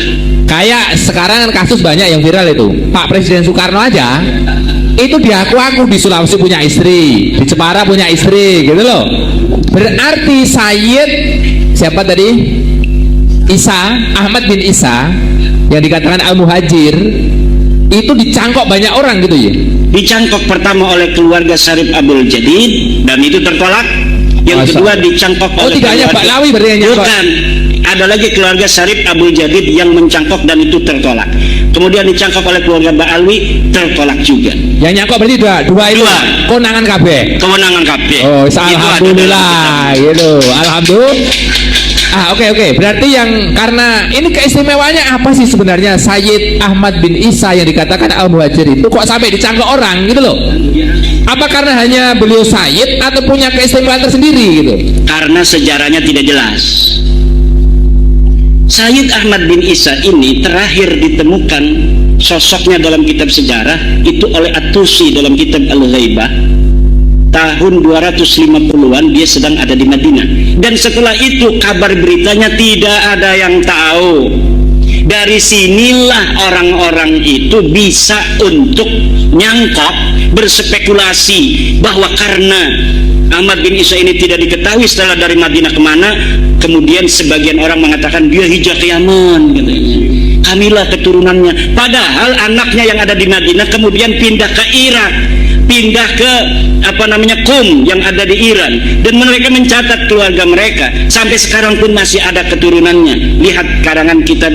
Kayak sekarang kan kasus banyak yang viral itu. Pak Presiden Soekarno aja itu diaku-aku di Sulawesi punya istri, di Jepara punya istri, gitu loh. Berarti Sayyid siapa tadi? Ahmad bin Isa yang dikatakan Al-Muhajir itu dicangkok banyak orang gitu ya. Dicangkok pertama oleh keluarga Syarif Abdul Jadid dan itu tertolak. Yang kedua dicangkok oleh tidak hanya Pak Lawi berarti yang bukan. Ada lagi keluarga Syarif Abdul Jadid yang mencangkok dan itu tertolak. Kemudian dicangkok oleh keluarga Mbak Alwi, tertolak juga. Yang nyangkok berarti dua itu. Kewenangan KB. Kewenangan KB. Oh, alhamdulillah gitu. Alhamdulillah. Oke. Berarti yang karena ini keistimewaannya apa sih sebenarnya Sayyid Ahmad bin Isa yang dikatakan Al-Muhajir itu kok sampai dicangkok orang gitu loh? Apa karena hanya beliau Sayyid atau punya keistimewaan tersendiri gitu? Karena sejarahnya tidak jelas. Sayyid Ahmad bin Isa ini terakhir ditemukan sosoknya dalam kitab sejarah itu oleh At-Tusi dalam kitab Al-Ghaibah tahun 250-an. Dia sedang ada di Madinah dan setelah itu kabar beritanya tidak ada yang tahu. Dari sinilah orang-orang itu bisa untuk nyangkok, berspekulasi bahwa karena Ahmad bin Isa ini tidak diketahui setelah dari Madinah kemana, kemudian sebagian orang mengatakan dia hijrah ke Yaman, katanya. Kamilah keturunannya. Padahal anaknya yang ada di Madinah kemudian pindah ke Irak, pindah ke Qum yang ada di Iran, dan mereka mencatat keluarga mereka sampai sekarang pun masih ada keturunannya. Lihat karangan kitab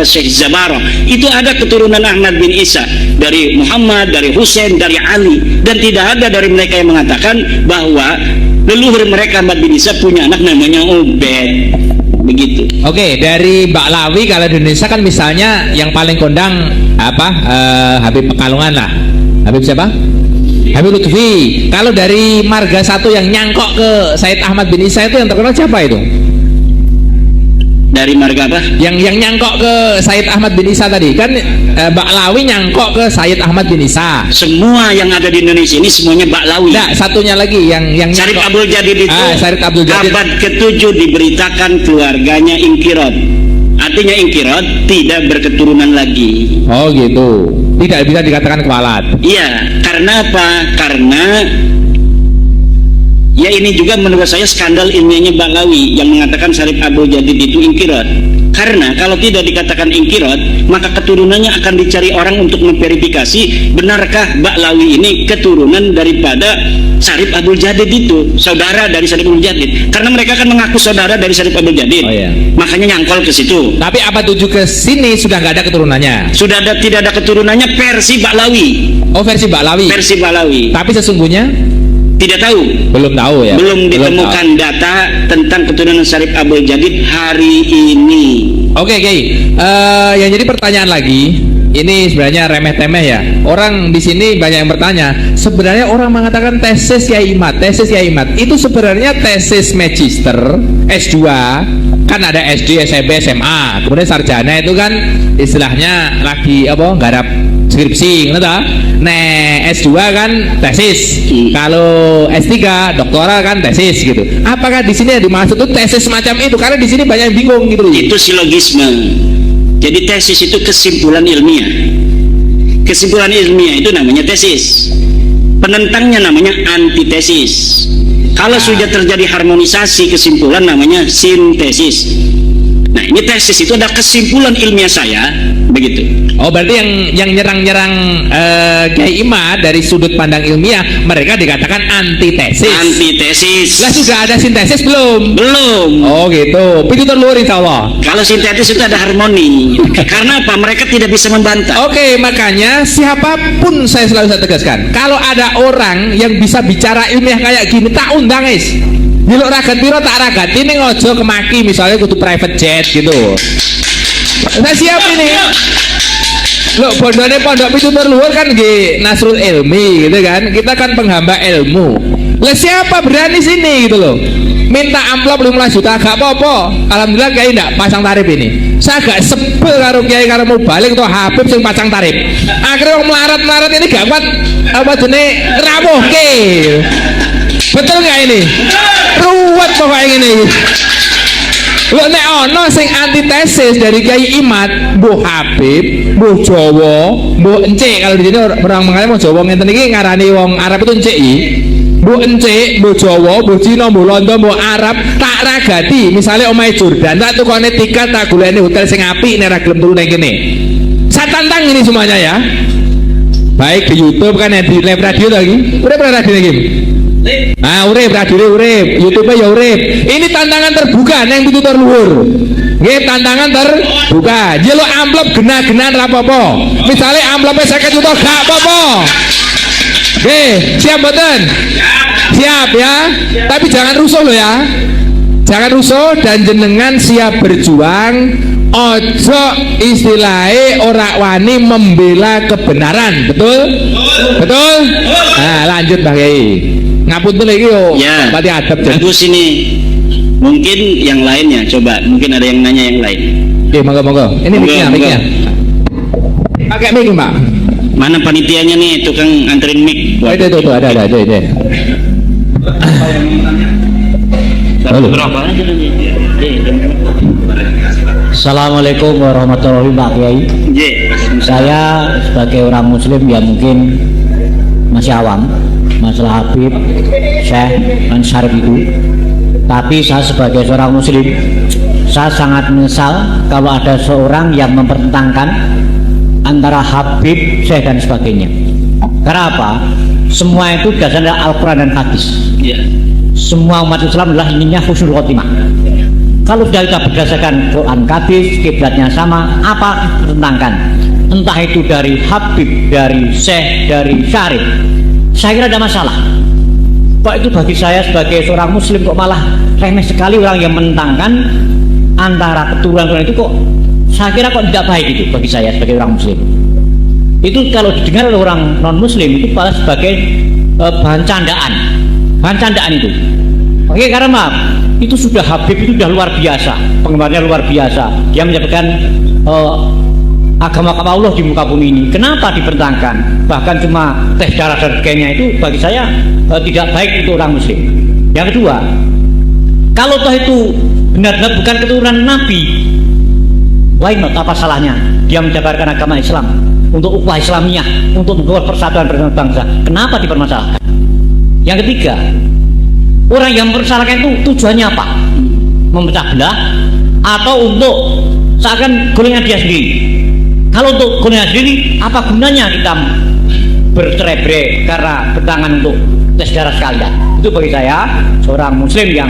Syekh Zabarah, itu ada keturunan Ahmad bin Isa dari Muhammad, dari Husain, dari Ali, dan tidak ada dari mereka yang mengatakan bahwa leluhur mereka Ahmad bin Isa punya anak namanya Ubed. Begitu. Oke, dari Baklawi kalau di Indonesia kan misalnya yang paling kondang Habib Pekalongan lah. Habib siapa? Habib Lutfi. Kalau dari marga satu yang nyangkok ke Said Ahmad bin Isa itu yang terkenal siapa itu? Dari marga apa? Yang nyangkok ke Said Ahmad bin Isa tadi kan Baklawi nyangkok ke Said Ahmad bin Isa. Semua yang ada di Indonesia ini semuanya Baklawi. Nah, satunya lagi yang Syarif Abdul Jadid itu Syarif Abdul Jadid. Abad ke-7 diberitakan keluarganya ingkirat. Artinya ingkirat tidak berketurunan lagi. Oh gitu. Tidak bisa dikatakan kualat. Iya, karena apa? Karena ya ini juga menurut saya skandal ilmiahnya Baklawi yang mengatakan Syarif Abdul Jadid itu ingkirat. Karena kalau tidak dikatakan ingkirat, maka keturunannya akan dicari orang untuk memverifikasi benarkah Baklawi ini keturunan daripada Syarif Abdul Jadid itu, saudara dari Syarif Abdul Jadid. Karena mereka akan mengaku saudara dari Syarif Abdul Jadid. Oh, iya. Makanya nyangkol ke situ. Tapi apa tujuh ke sini sudah nggak ada keturunannya? Sudah tidak ada keturunannya versi Baklawi. Oh, versi Baklawi. Versi Baklawi. Tapi sesungguhnya tidak tahu. Belum tahu ya. Belum ditemukan data tentang keturunan Syarif Abdul Jadid hari ini. Oke, yang jadi pertanyaan lagi, ini sebenarnya remeh-temeh ya. Orang di sini banyak yang bertanya, sebenarnya orang mengatakan tesis Yai Imad itu sebenarnya tesis magister S2, kan ada SD, SMP, SMA, kemudian sarjana itu kan istilahnya lagi garap skripsi, ngerti tak? Nah, S2 kan tesis. Kalau S3 doktoral kan tesis gitu. Apakah di sini yang dimaksud itu tesis semacam itu? Karena di sini banyak yang bingung gitu. Itu silogisme. Jadi tesis itu kesimpulan ilmiah. Kesimpulan ilmiah itu namanya tesis. Penentangnya namanya antitesis. Kalau sudah terjadi harmonisasi kesimpulan namanya sintesis. Nah, ini tesis itu ada kesimpulan ilmiah saya, begitu. Oh, berarti yang nyerang-nyerang Kiai Imad dari sudut pandang ilmiah, mereka dikatakan antitesis. Antitesis. Lah sudah ada sintesis belum? Belum. Oh gitu. Itu terluar insya Allah. Kalau sintetis itu ada harmoni. Karena apa? Mereka tidak bisa membantah. Oke, makanya siapapun saya selalu tegaskan, kalau ada orang yang bisa bicara ilmiah kayak gini, tak undang guys. Nyeluk ragat piro tak ragat ini ngojo kemaki misalnya kudu private jet gitu. Saya siap ini. Loh, bondone pondok pitutur luhur kan nggih Nasrul Ilmi gitu kan. Kita kan penghamba ilmu. Lah siapa berani sini gitu loh. Minta amplop 15 juta gak apa-apa. Alhamdulillah Kiai ndak pasang tarif ini. Saya gak sebel karo Kiai karo mau balik tuh Habib sing pasang tarif. Akhirnya wong melarat-melarat ini gak kuat apa jenenge rawuhke. Betul nggak ini? Ruwet pokoknya ini. Lo nek ono sing antitesis dari Kiai Imad, Mbuh Habib, Mbuh Jawa, Mbuh Encik. Kalau di sini orang mengenai mau Jawa ngenten iki ngarani wong Arab itu Encik iki. Mbuh Encik, Mbuh Jawa, Mbuh Cina, Mbuh Londo, Mbuh Arab tak ragati. Misalnya omahe Jordan, tak tukone tiket tak golekne hotel sing apik nek ra gelem turu nang kene. Saya tantang ini semuanya ya. Baik di YouTube kan di live radio lagi. Udah pernah radio lagi? Urip radio urip, YouTube ya urip. Ini tantangan terbuka neng pitutur luhur. Nggih, tantangan terbuka. Jelo amplop gena-genan ra apa-apa. Misale amplope 50 juta gak apa-apa. Nggih, siap mboten? Siap ya. Tapi jangan rusuh loh ya. Jangan rusuh dan jenengan siap berjuang. Ojo istilahnya ora wani membela kebenaran, betul? Betul? Nah, lanjut Mbak Kiai. Ngapunten lagi yo. Ya. Pati adab. Bagus ini. Mungkin yang lainnya, coba. Mungkin ada yang nanya yang lain. Monggo. Ini mic-nya. Pakai mic, Mbak. Mana panitianya nih, tukang anterin mic? Oh, itu ada. Halo. Berapa aja nih? Assalamualaikum warahmatullahi wabarakatuh. Saya sebagai orang muslim ya mungkin masih awam masalah Habib, Syekh, dan Syarif itu. Tapi saya sebagai seorang muslim, saya sangat menyesal kalau ada seorang yang mempertentangkan antara Habib, Syekh, dan sebagainya. Karena apa? Semua itu dasarnya Al-Quran dan Hadis. Semua umat Islam adalah inginnya husnul khotimah. Kalau sudah kita berdasarkan Quran, Hadis, kiblatnya sama, apa ditentangkan? Entah itu dari Habib, dari Syekh, dari Syarif, saya kira ada masalah. Kok itu bagi saya sebagai seorang muslim kok malah remeh sekali orang yang menentangkan antara keturunan itu, kok saya kira kok tidak baik itu bagi saya sebagai orang muslim. Itu kalau didengar oleh orang non muslim itu malah sebagai bahan candaan itu. Oke, karena maaf, itu sudah Habib itu sudah luar biasa, penggemarnya luar biasa. Dia menyebabkan agama Allah di muka bumi ini. Kenapa dipertentangkan? Bahkan cuma tes darah dan sebagainya itu bagi saya tidak baik untuk orang muslim. Yang kedua, kalau toh itu benar-benar bukan keturunan Nabi, why not? Apa salahnya dia menjabarkan agama Islam untuk ukhuwah Islamiyah, untuk membuat persatuan bangsa? Kenapa dipermasalahkan? Yang ketiga, orang yang mempersalahkan itu tujuannya apa? Memecah belah atau untuk seakan golongan dia sendiri? Kalau untuk golongan sendiri, apa gunanya kita bercerai-berai karena bertangan untuk tes darah sekalian? Itu bagi saya seorang muslim yang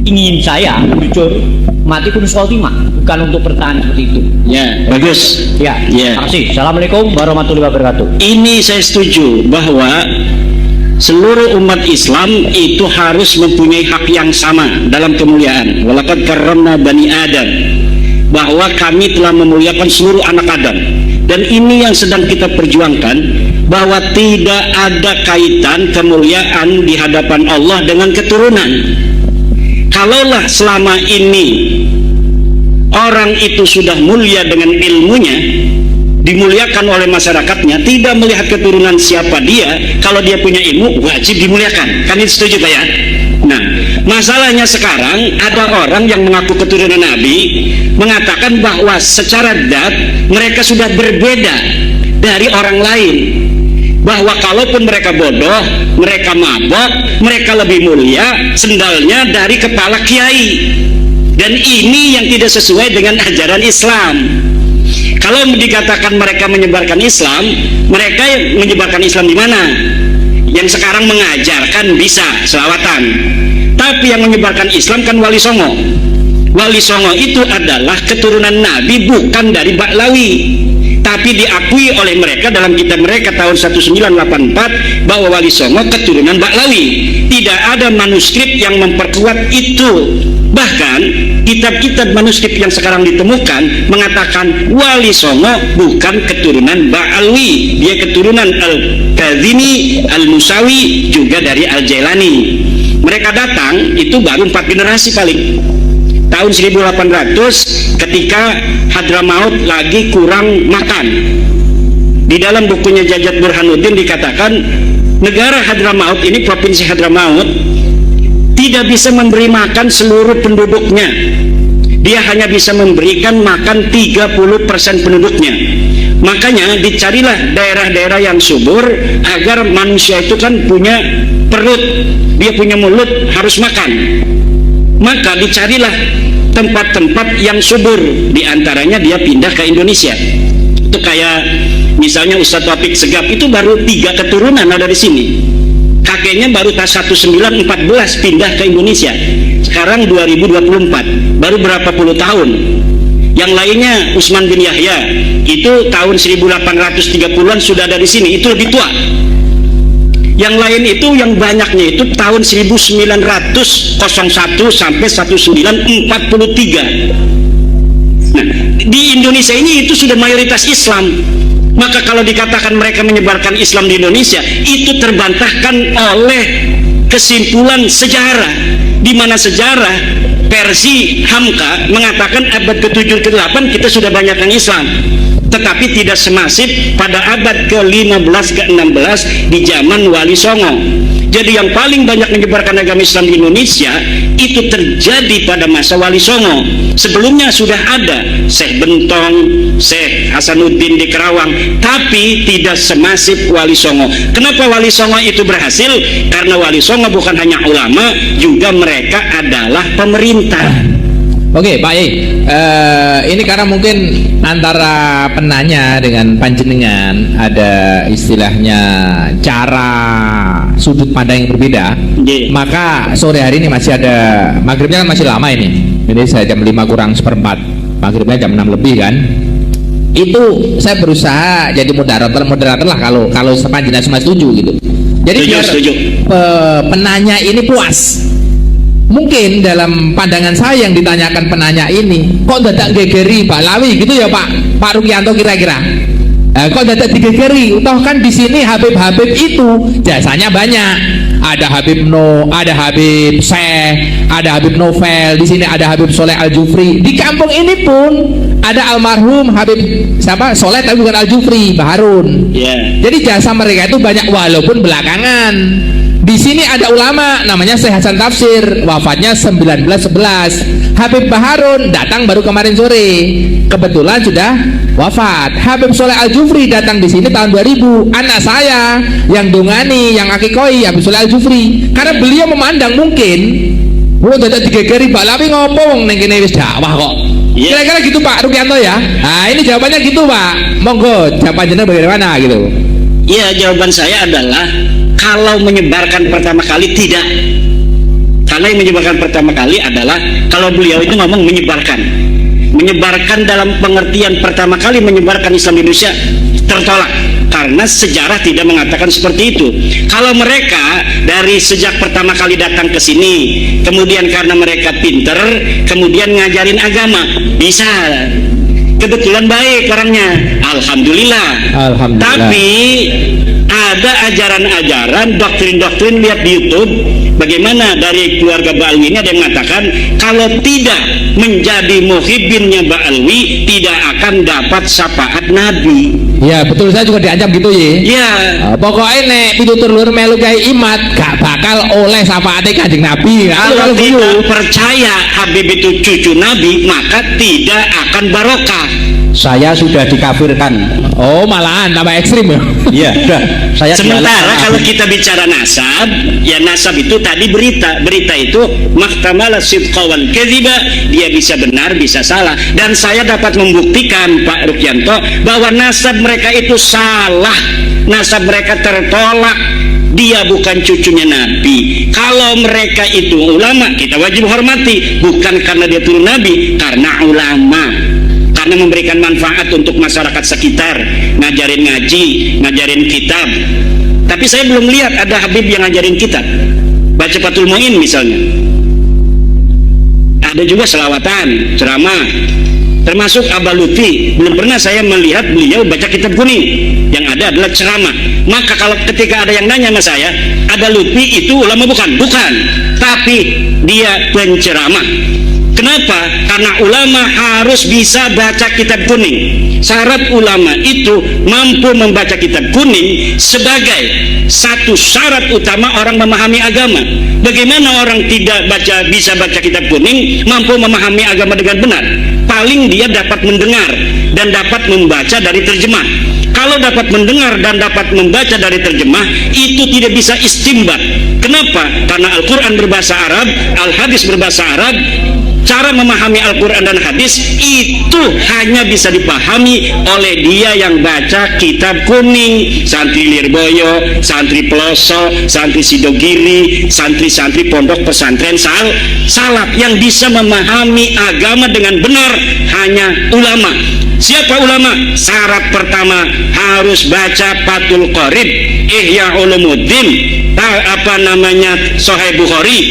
ingin saya jujur mati kunus khotimah, bukan untuk bertahan seperti itu. Ya, bagus. Ya, terima kasih. Assalamualaikum warahmatullahi wabarakatuh. Ini saya setuju bahwa seluruh umat Islam itu harus mempunyai hak yang sama dalam kemuliaan. Walaqad karramna bani Adam, bahwa kami telah memuliakan seluruh anak Adam. Dan ini yang sedang kita perjuangkan, bahwa tidak ada kaitan kemuliaan di hadapan Allah dengan keturunan. Kalaulah selama ini orang itu sudah mulia dengan ilmunya, dimuliakan oleh masyarakatnya, tidak melihat keturunan siapa dia, kalau dia punya ilmu wajib dimuliakan. Kan itu setuju Pak ya? Nah, masalahnya sekarang ada orang yang mengaku keturunan Nabi mengatakan bahwa secara dat mereka sudah berbeda dari orang lain, bahwa kalaupun mereka bodoh, mereka mabok, mereka lebih mulia sendalnya dari kepala kiai. Dan ini yang tidak sesuai dengan ajaran Islam. Kalau dikatakan mereka menyebarkan Islam, mereka menyebarkan Islam di mana? Yang sekarang mengajarkan bisa selawatan. Tapi yang menyebarkan Islam kan Wali Songo. Wali Songo itu adalah keturunan Nabi, bukan dari Baklawi. Tapi diakui oleh mereka dalam kitab mereka tahun 1984 bahwa Wali Songo keturunan Baklawi. Tidak ada manuskrip yang memperkuat itu. Bahkan kitab-kitab manuskrip yang sekarang ditemukan mengatakan Wali Songo bukan keturunan Ba'alwi, dia keturunan Al-Kazini, Al-Musawi, juga dari Al-Jailani. Mereka datang itu baru 4 generasi paling. Tahun 1800 ketika Hadramaut lagi kurang makan. Di dalam bukunya Jajat Burhanuddin dikatakan negara Hadramaut ini, provinsi Hadramaut, tidak bisa memberi makan seluruh penduduknya. Dia hanya bisa memberikan makan 30% penduduknya. Makanya dicarilah daerah-daerah yang subur agar manusia itu kan punya perut, dia punya mulut, harus makan. Maka dicarilah tempat-tempat yang subur, diantaranya dia pindah ke Indonesia. Itu kayak misalnya Ustadz Taufik Segaf itu baru 3 keturunan ada di sini. Kakeknya baru tahun 1914 pindah ke Indonesia. Sekarang 2024, baru berapa puluh tahun. Yang lainnya Usman bin Yahya itu tahun 1830-an sudah ada di sini, itu lebih tua. Yang lain itu yang banyaknya itu tahun 1901 sampai 1943. Nah, di Indonesia ini itu sudah mayoritas Islam. Maka kalau dikatakan mereka menyebarkan Islam di Indonesia, itu terbantahkan oleh kesimpulan sejarah, di mana sejarah versi Hamka mengatakan abad ke-7 ke-8 kita sudah banyak yang Islam, tetapi tidak semasif pada abad ke-15 ke-16 di zaman Wali Songo. Jadi yang paling banyak menyebarkan agama Islam di Indonesia itu terjadi pada masa Wali Songo. Sebelumnya sudah ada Syekh Bentong, Syekh Hasanuddin di Kerawang, tapi tidak semasif Wali Songo. Kenapa Wali Songo itu berhasil? Karena Wali Songo bukan hanya ulama, juga mereka adalah pemerintah. Oke, Pak Yai, ini karena mungkin antara penanya dengan panjenengan ada istilahnya cara sudut pandang yang berbeda, maka sore hari ini masih ada, maghribnya kan masih lama ini saya jam 5 kurang seperempat, maghribnya jam 6 lebih kan. Itu saya berusaha jadi moderator lah kalau panjenengan semua setuju gitu. Jadi biar penanya ini puas. Mungkin dalam pandangan saya yang ditanyakan penanya ini, kok dadak gegeri Pak Lawi gitu ya Pak Rukianto kira-kira. Kok dadak digegeri? Toh kan di sini Habib-habib itu jasanya banyak. Ada Habib ada Habib Syekh, ada Habib Novel, di sini ada Habib Soleh Al-Jufri. Di kampung ini pun ada almarhum Habib Soleh tapi bukan Al-Jufri, Baharun. Jadi jasa mereka itu banyak walaupun belakangan. Di sini ada ulama namanya Syekh Hasan Tafsir, wafatnya 1911. Habib Baharun datang baru kemarin sore, kebetulan sudah wafat. Habib Soleh Al-Jufri datang di sini tahun 2000. Anak saya yang dongani, yang akikoi Habib Soleh Al-Jufri, karena beliau memandang mungkin dadak digegeri Pak Lawi ngopong ning kene wis dakwah kok. Kira-kira gitu Pak Rukianto ya. Nah, ini jawabannya gitu Pak. Monggo jawabannya bagaimana gitu. Iya, jawaban saya adalah kalau menyebarkan pertama kali tidak. Karena yang menyebarkan pertama kali adalah kalau beliau itu ngomong menyebarkan dalam pengertian pertama kali menyebarkan Islam di Indonesia tertolak karena sejarah tidak mengatakan seperti itu. Kalau mereka dari sejak pertama kali datang ke sini, kemudian karena mereka pinter, kemudian ngajarin agama, bisa. Kebetulan baik orangnya, alhamdulillah. Tapi ada ajaran-ajaran, doktrin-doktrin, lihat di YouTube bagaimana dari keluarga Ba'alwi ini ada yang mengatakan kalau tidak menjadi muhibbinnya Ba'alwi tidak akan dapat syafaat Nabi. Ya betul, saya juga diancam gitu ya. Pokoknya nek pitutur lur melu gawe imat gak bakal oleh syafaate Kanjeng Nabi. Kalau tidak percaya Habib itu cucu Nabi, maka tidak akan barokah. Saya sudah dikafirkan. Oh, malahan tambah ekstrim ya. Iya, sudah. Saya sementara kalau kita bicara nasab, ya nasab itu tadi berita itu mahtamala sidqa wal kadhiba, dia bisa benar, bisa salah. Dan saya dapat membuktikan Pak Rukianto bahwa nasab mereka itu salah. Nasab mereka tertolak. Dia bukan cucunya Nabi. Kalau mereka itu ulama, kita wajib hormati, bukan karena dia turun Nabi, karena ulama. Karena memberikan manfaat untuk masyarakat sekitar, ngajarin ngaji, ngajarin kitab. Tapi saya belum lihat ada Habib yang ngajarin kitab. Baca Fathul Mu'in misalnya. Ada juga selawatan, ceramah. Termasuk Abah Lutfi, belum pernah saya melihat beliau baca kitab kuning. Yang ada adalah ceramah. Maka kalau ketika ada yang nanya sama saya, Abah Lutfi itu ulama bukan? Bukan. Tapi dia penceramah. Kenapa? Karena ulama harus bisa baca kitab kuning. Syarat ulama itu mampu membaca kitab kuning sebagai satu syarat utama orang memahami agama. Bagaimana orang tidak bisa baca kitab kuning mampu memahami agama dengan benar? Paling dia dapat mendengar dan dapat membaca dari terjemah. Kalau dapat mendengar dan dapat membaca dari terjemah, itu tidak bisa istimbat. Kenapa? Karena Al-Quran berbahasa Arab, Al-Hadis berbahasa Arab. Cara memahami Al-Quran dan hadis itu hanya bisa dipahami oleh dia yang baca kitab kuning. Santri Lirboyo, santri Peloso, santri Sidogiri, santri-santri pondok pesantren salaf. Yang bisa memahami agama dengan benar hanya ulama. Siapa ulama? Syarat pertama harus baca Fathul Qorib, Ihya Ulumuddin, Sahih Bukhari.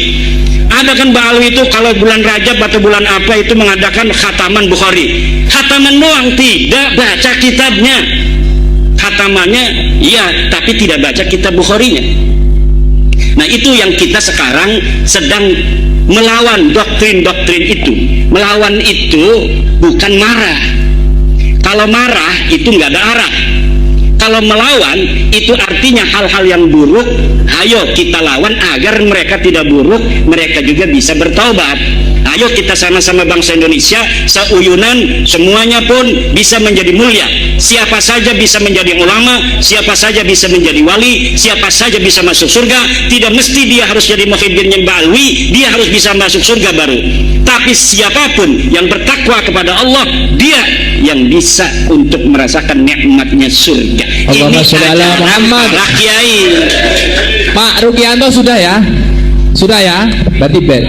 Ada kan Ba'alwi itu kalau bulan Rajab atau bulan apa itu mengadakan khataman Bukhari. Khataman doang, tidak baca kitabnya. Khatamannya iya, tapi tidak baca kitab Bukharinya. Nah, itu yang kita sekarang sedang melawan doktrin-doktrin itu. Melawan itu bukan marah. Kalau marah itu nggak ada arah. kalau melawan itu artinya hal-hal yang buruk, ayo kita lawan agar mereka tidak buruk, mereka juga bisa bertaubat. Ayo kita sama-sama bangsa Indonesia seuyunan, semuanya pun bisa menjadi mulia. Siapa saja bisa menjadi ulama, siapa saja bisa menjadi wali, siapa saja bisa masuk surga. Tidak mesti dia harus jadi Muhyiddin Balwi, dia harus bisa masuk surga baru. Tapi siapapun yang bertakwa kepada Allah, dia yang bisa untuk merasakan nikmatnya surga. Allahumma sholli ala Muhammad. Para kiai. Pak Rukianto sudah ya? Sudah ya? Berarti bed.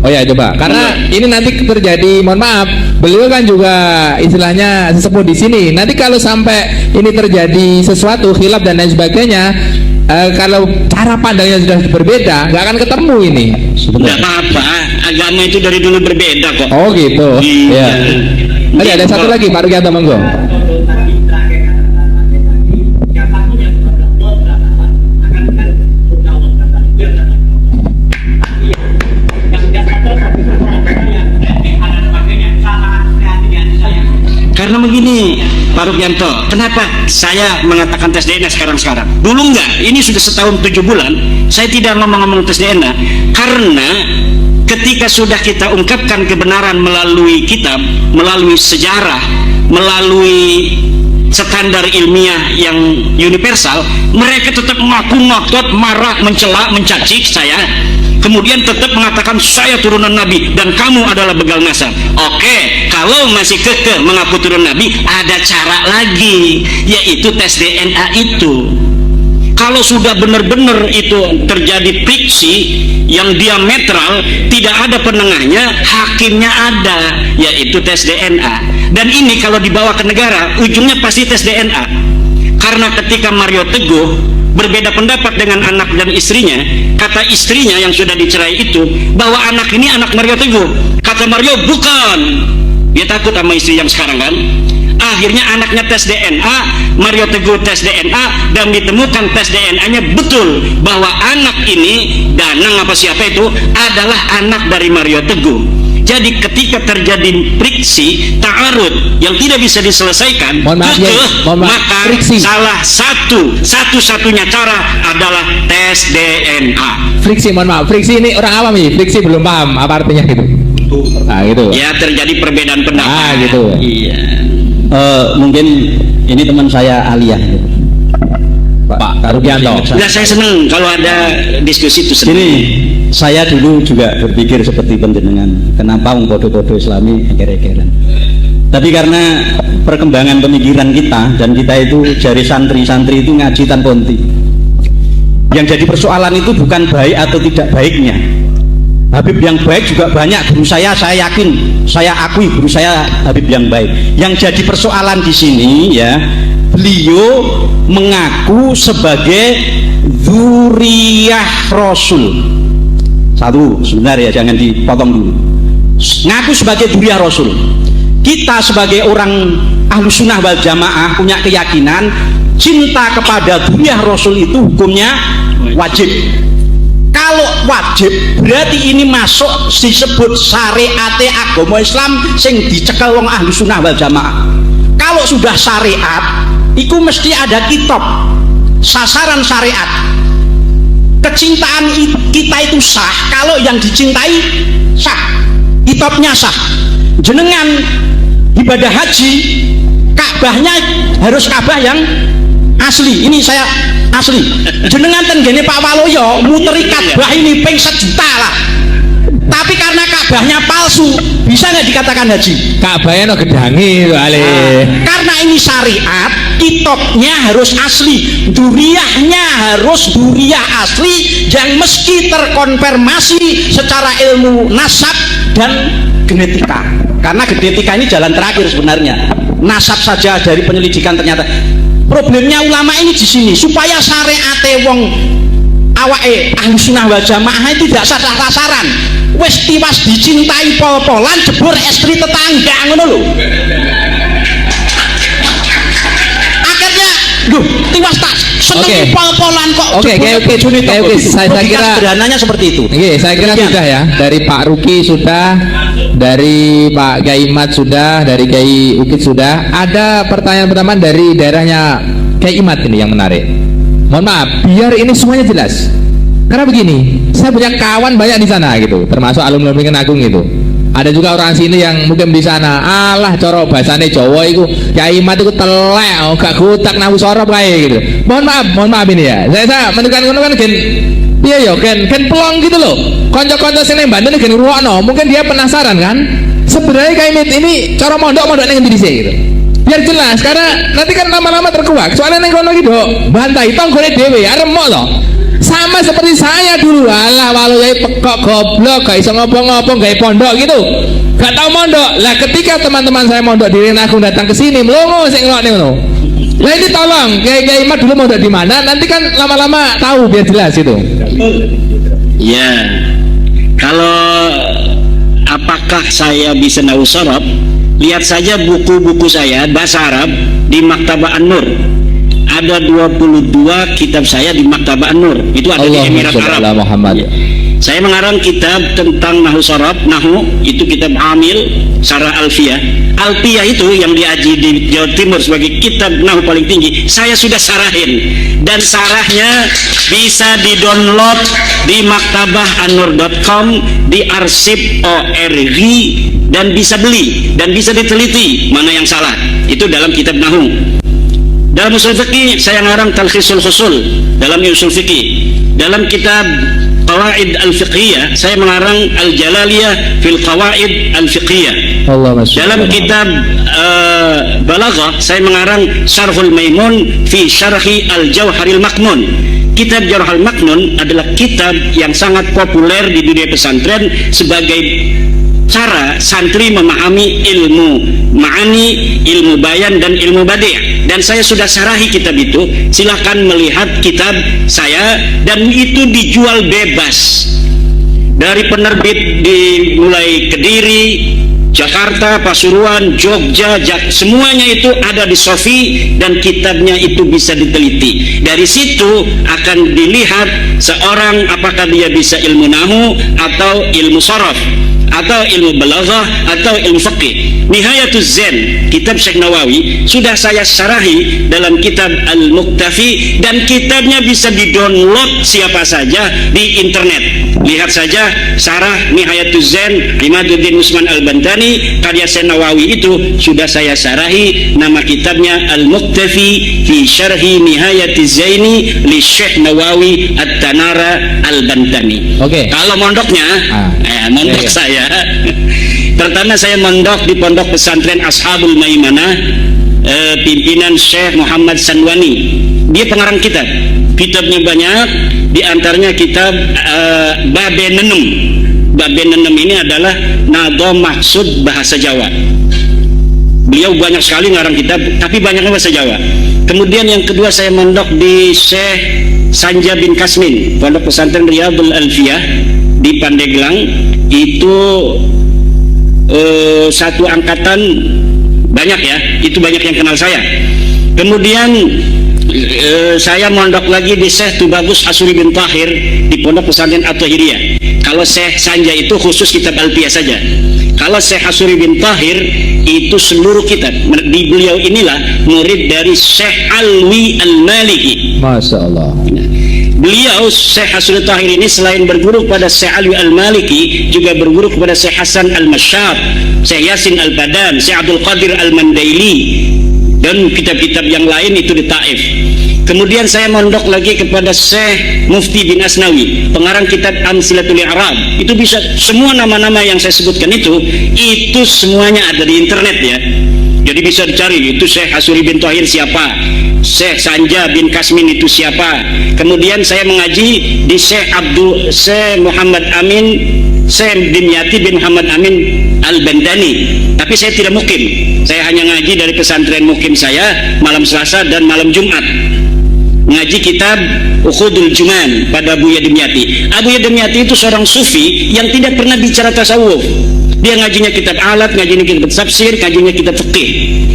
Oh ya, coba. Karena ini nanti terjadi, mohon maaf, beliau kan juga istilahnya sesepuh di sini. Nanti kalau sampai ini terjadi sesuatu khilaf dan lain sebagainya, kalau cara pandangnya sudah berbeda, nggak akan ketemu ini. Tidak apa-apa, agama itu dari dulu berbeda kok. Oh gitu. Iya. Tadi ada satu lagi Pak Rukianto, monggo. Karena begini Pak Rukianto, kenapa saya mengatakan tes DNA sekarang-sekarang? Dulu enggak, ini sudah setahun 7 bulan saya tidak ngomong-ngomong tes DNA. Karena ketika sudah kita ungkapkan kebenaran melalui kitab, melalui sejarah, melalui standar ilmiah yang universal, mereka tetap mengaku ngotot, marah, mencela, mencaci saya, kemudian tetap mengatakan saya turunan Nabi dan kamu adalah begal nasab. Oke, kalau masih kekeh mengaku turun Nabi, ada cara lagi, yaitu tes DNA itu. Kalau sudah benar-benar itu terjadi friksi yang diametral, tidak ada penengahnya, hakimnya ada, yaitu tes DNA. Dan ini kalau dibawa ke negara, ujungnya pasti tes DNA. Karena ketika Mario Teguh berbeda pendapat dengan anak dan istrinya, kata istrinya yang sudah dicerai itu bahwa anak ini anak Mario Teguh. Kata Mario, bukan. Dia takut sama istri yang sekarang kan. Akhirnya anaknya tes DNA, Mario Teguh tes DNA, dan ditemukan tes DNA-nya betul bahwa anak ini, Danang apa siapa itu, adalah anak dari Mario Teguh. Jadi ketika terjadi friksi, ta'arud yang tidak bisa diselesaikan, maka salah satu-satunya cara adalah tes DNA. Friksi, mohon maaf, friksi ini orang awam nih, friksi belum paham apa artinya gitu. Nah gitu. Ya terjadi perbedaan pendapat. Ah gitu. Iya. Mungkin ini teman saya Alia, Pak Rukianto. Nah, saya senang kalau ada diskusi itu. Ini saya dulu juga berpikir seperti penjenengan, kenapa podo-podo Islami eker-ekeran. Tapi karena perkembangan pemikiran kita, dan kita itu jari santri-santri itu ngaji tanpa henti. Yang jadi persoalan itu bukan baik atau tidak baiknya. Habib yang baik juga banyak, guru saya yakin, saya akui guru saya Habib yang baik. Yang jadi persoalan di sini ya, beliau mengaku sebagai dzurriyyah Rasul. Satu, sebentar ya, jangan dipotong dulu. Ngaku sebagai dzurriyyah Rasul. Kita sebagai orang Ahlus Sunnah wal Jamaah punya keyakinan cinta kepada dzurriyyah Rasul itu hukumnya wajib. Kalau wajib berarti ini masuk disebut syariat agama Islam sing dicekel wong Ahlu Sunnah wal Jamaah. Kalau sudah syariat itu mesti ada kitab sasaran syariat. Kecintaan kita itu sah kalau yang dicintai sah, kitabnya sah. Jenengan ibadah haji, Ka'bahnya harus Ka'bah yang asli. Ini saya asli. Jenengan tenggene Pak Waloyo muteri Ka'bah ini ping 1 juta lah. Tapi karena Ka'bahnya palsu, bisa nggak dikatakan haji? Ka'bahnya no gedangi Ale. Karena ini syariat, kitabnya harus asli, dzurriyyahnya harus dzurriyyah asli yang meski terkonfirmasi secara ilmu nasab dan genetika. Karena genetika ini jalan terakhir sebenarnya. Nasab saja dari penyelidikan ternyata. Problemnya ulama ini di sini, supaya syariate wong awake Ahlus Sunnah wal Jamaah itu tidak salah-sasaran. Wis tiwas dicintai pol-polan jebur istri tetangga ngono lho. Akhirnya lho tiwas tak seneng pol-polan kok. Oke, saya kira sederhananya seperti itu. Oke, saya kira sudah ya. Dari Pak Ruki sudah, dari Pak Gaimat sudah, dari Gai Ukit sudah. Ada pertanyaan pertama dari daerahnya Kayak Imat ini yang menarik. Mohon maaf, biar ini semuanya jelas. Karena begini, saya punya kawan banyak di sana gitu, termasuk alumni Lembing Agung gitu. Ada juga orang sini yang mungkin di sana, alah coro bahasane Jawa itu, Kyai Imat itu telek, gak gutak nahu sorop kayak gitu. Mohon maaf ini ya. Saya menentukan kan gen, iya yo gen pelong gitu loh. Konco-konco sini Banten gen ruwakno, mungkin dia penasaran kan. Sebenarnya Kyai Imat ini cara mondok ning ndi sih gitu. Biar jelas, karena nanti kan lama-lama terkuak. Soalnya neng kono gitu, bantai tonggone dhewe, aremok loh. Sama seperti saya dulu, alah walau ya pekok goblok, gak iso ngopo-ngopo, gak pondok gitu, gak tau mondok. Lah ketika teman-teman saya mondok di Lembing Agung datang ke sini, melongo sing ngelok nih ngono. Lah ini tolong, Kyai Imat dulu mondok di mana? Nanti kan lama-lama tahu biar jelas itu. Ya, kalau apakah saya bisa nahu sorob? Lihat saja buku-buku saya bahasa Arab di Maktabah An-Nur. Ada 22 kitab saya di Maktabah An-Nur. Itu ada di Emirat Arab. Muhammad. Saya mengarang kitab tentang nahu sorob, itu kitab Amil, Syarah Alfiyah. Alfiyah itu yang diaji di Jawa Timur sebagai kitab nahu paling tinggi. Saya sudah sarahin dan sarahnya bisa di-download di maktabahanur.com, di arsip ORG, dan bisa beli dan bisa diteliti mana yang salah. Itu dalam kitab nahu. Dalam usul fikih saya ngarang Talkhisul Khusul dalam usul fikih. Dalam kitab Qawaid Al-Fiqhiyah saya mengarang Al-Jalaliyah fil Qawaid Al-Fiqhiyah. Dalam kitab Balaghah saya mengarang Syarhul Maimun fi Syarhi Al-Jauharil Maknun. Kitab Jauharil Maknun adalah kitab yang sangat populer di dunia pesantren sebagai cara santri memahami ilmu ma'ani, ilmu bayan, dan ilmu badi'. Dan saya sudah syarahi kitab itu. Silahkan melihat kitab saya, dan itu dijual bebas dari penerbit mulai Kediri, Jakarta, Pasuruan, Jogja, semuanya itu ada di Sofi, dan kitabnya itu bisa diteliti. Dari situ akan dilihat seorang apakah dia bisa ilmu nahu atau ilmu sorof, atau ilmu balaghah, atau ilmu fiqih. Nihayatuz Zen, kitab Syekh Nawawi, sudah saya syarahi dalam kitab Al-Muktafi, dan kitabnya bisa di-download siapa saja di internet. Lihat saja syarah Nihayatuz Zen Imaduddin Usman Al-Bantani, karya Syekh Nawawi itu sudah saya syarahi. Nama kitabnya Al-Muktafi fi Syarhi Nihayatiz Zaini li Syekh Nawawi At-Tanara Al-Bantani. Kalau mondoknya, mondok saya pertama saya mondok di pondok pesantren Ashabul Maimanah, pimpinan Syekh Muhammad Sanwani. Dia pengarang kitab, kitabnya banyak, diantaranya kitab Babe Nenem. Babe Nenem ini adalah nado maksud bahasa Jawa. Beliau banyak sekali ngarang kitab, tapi banyaknya bahasa Jawa. Kemudian yang kedua saya mondok di Syekh Sanja bin Kasmin, pondok pesantren Riyadul Alfiyah di Pandeglang. Itu satu angkatan banyak ya, itu banyak yang kenal saya. Kemudian saya mondok lagi di Syekh Tubagus Asuri bin Tahir di pondok pesantren At-Tahiriyah. Kalau Syekh Sanja itu khusus kitab Alfiyah saja. Kalau Syekh Asuri bin Tahir itu seluruh kitab. Di beliau inilah murid dari Syekh Alwi Al-Maliki. Masya Allah. Beliau Syekh Asuri Tahir ini selain berguru kepada Syekh Alwi Al-Maliki, juga berguru kepada Syekh Hasan Al-Masyab, Syekh Yasin Al-Badan, Syekh Abdul Qadir Al-Mandaili, dan kitab-kitab yang lain itu di Taif. Kemudian saya mondok lagi kepada Syekh Mufti bin Asnawi, pengarang kitab Amsilatul I'rab. Itu bisa semua nama-nama yang saya sebutkan itu semuanya ada di internet ya. Jadi bisa dicari itu Syekh Asuri bin Tahir siapa, Syekh Sanja bin Kasmin itu siapa. Kemudian saya mengaji di Syekh Muhammad Amin, Syekh Dimyati bin Muhammad Amin Al-Bandani. Tapi saya tidak mukim, saya hanya ngaji dari pesantren mukim saya malam Selasa dan malam Jumat. Ngaji kitab Ukhudul Juman pada Buya Dimyati. Buya Dimyati itu seorang sufi yang tidak pernah bicara tasawuf. Dia ngajinya kitab alat, ngajinya kitab tafsir, ngajinya kitab fikih.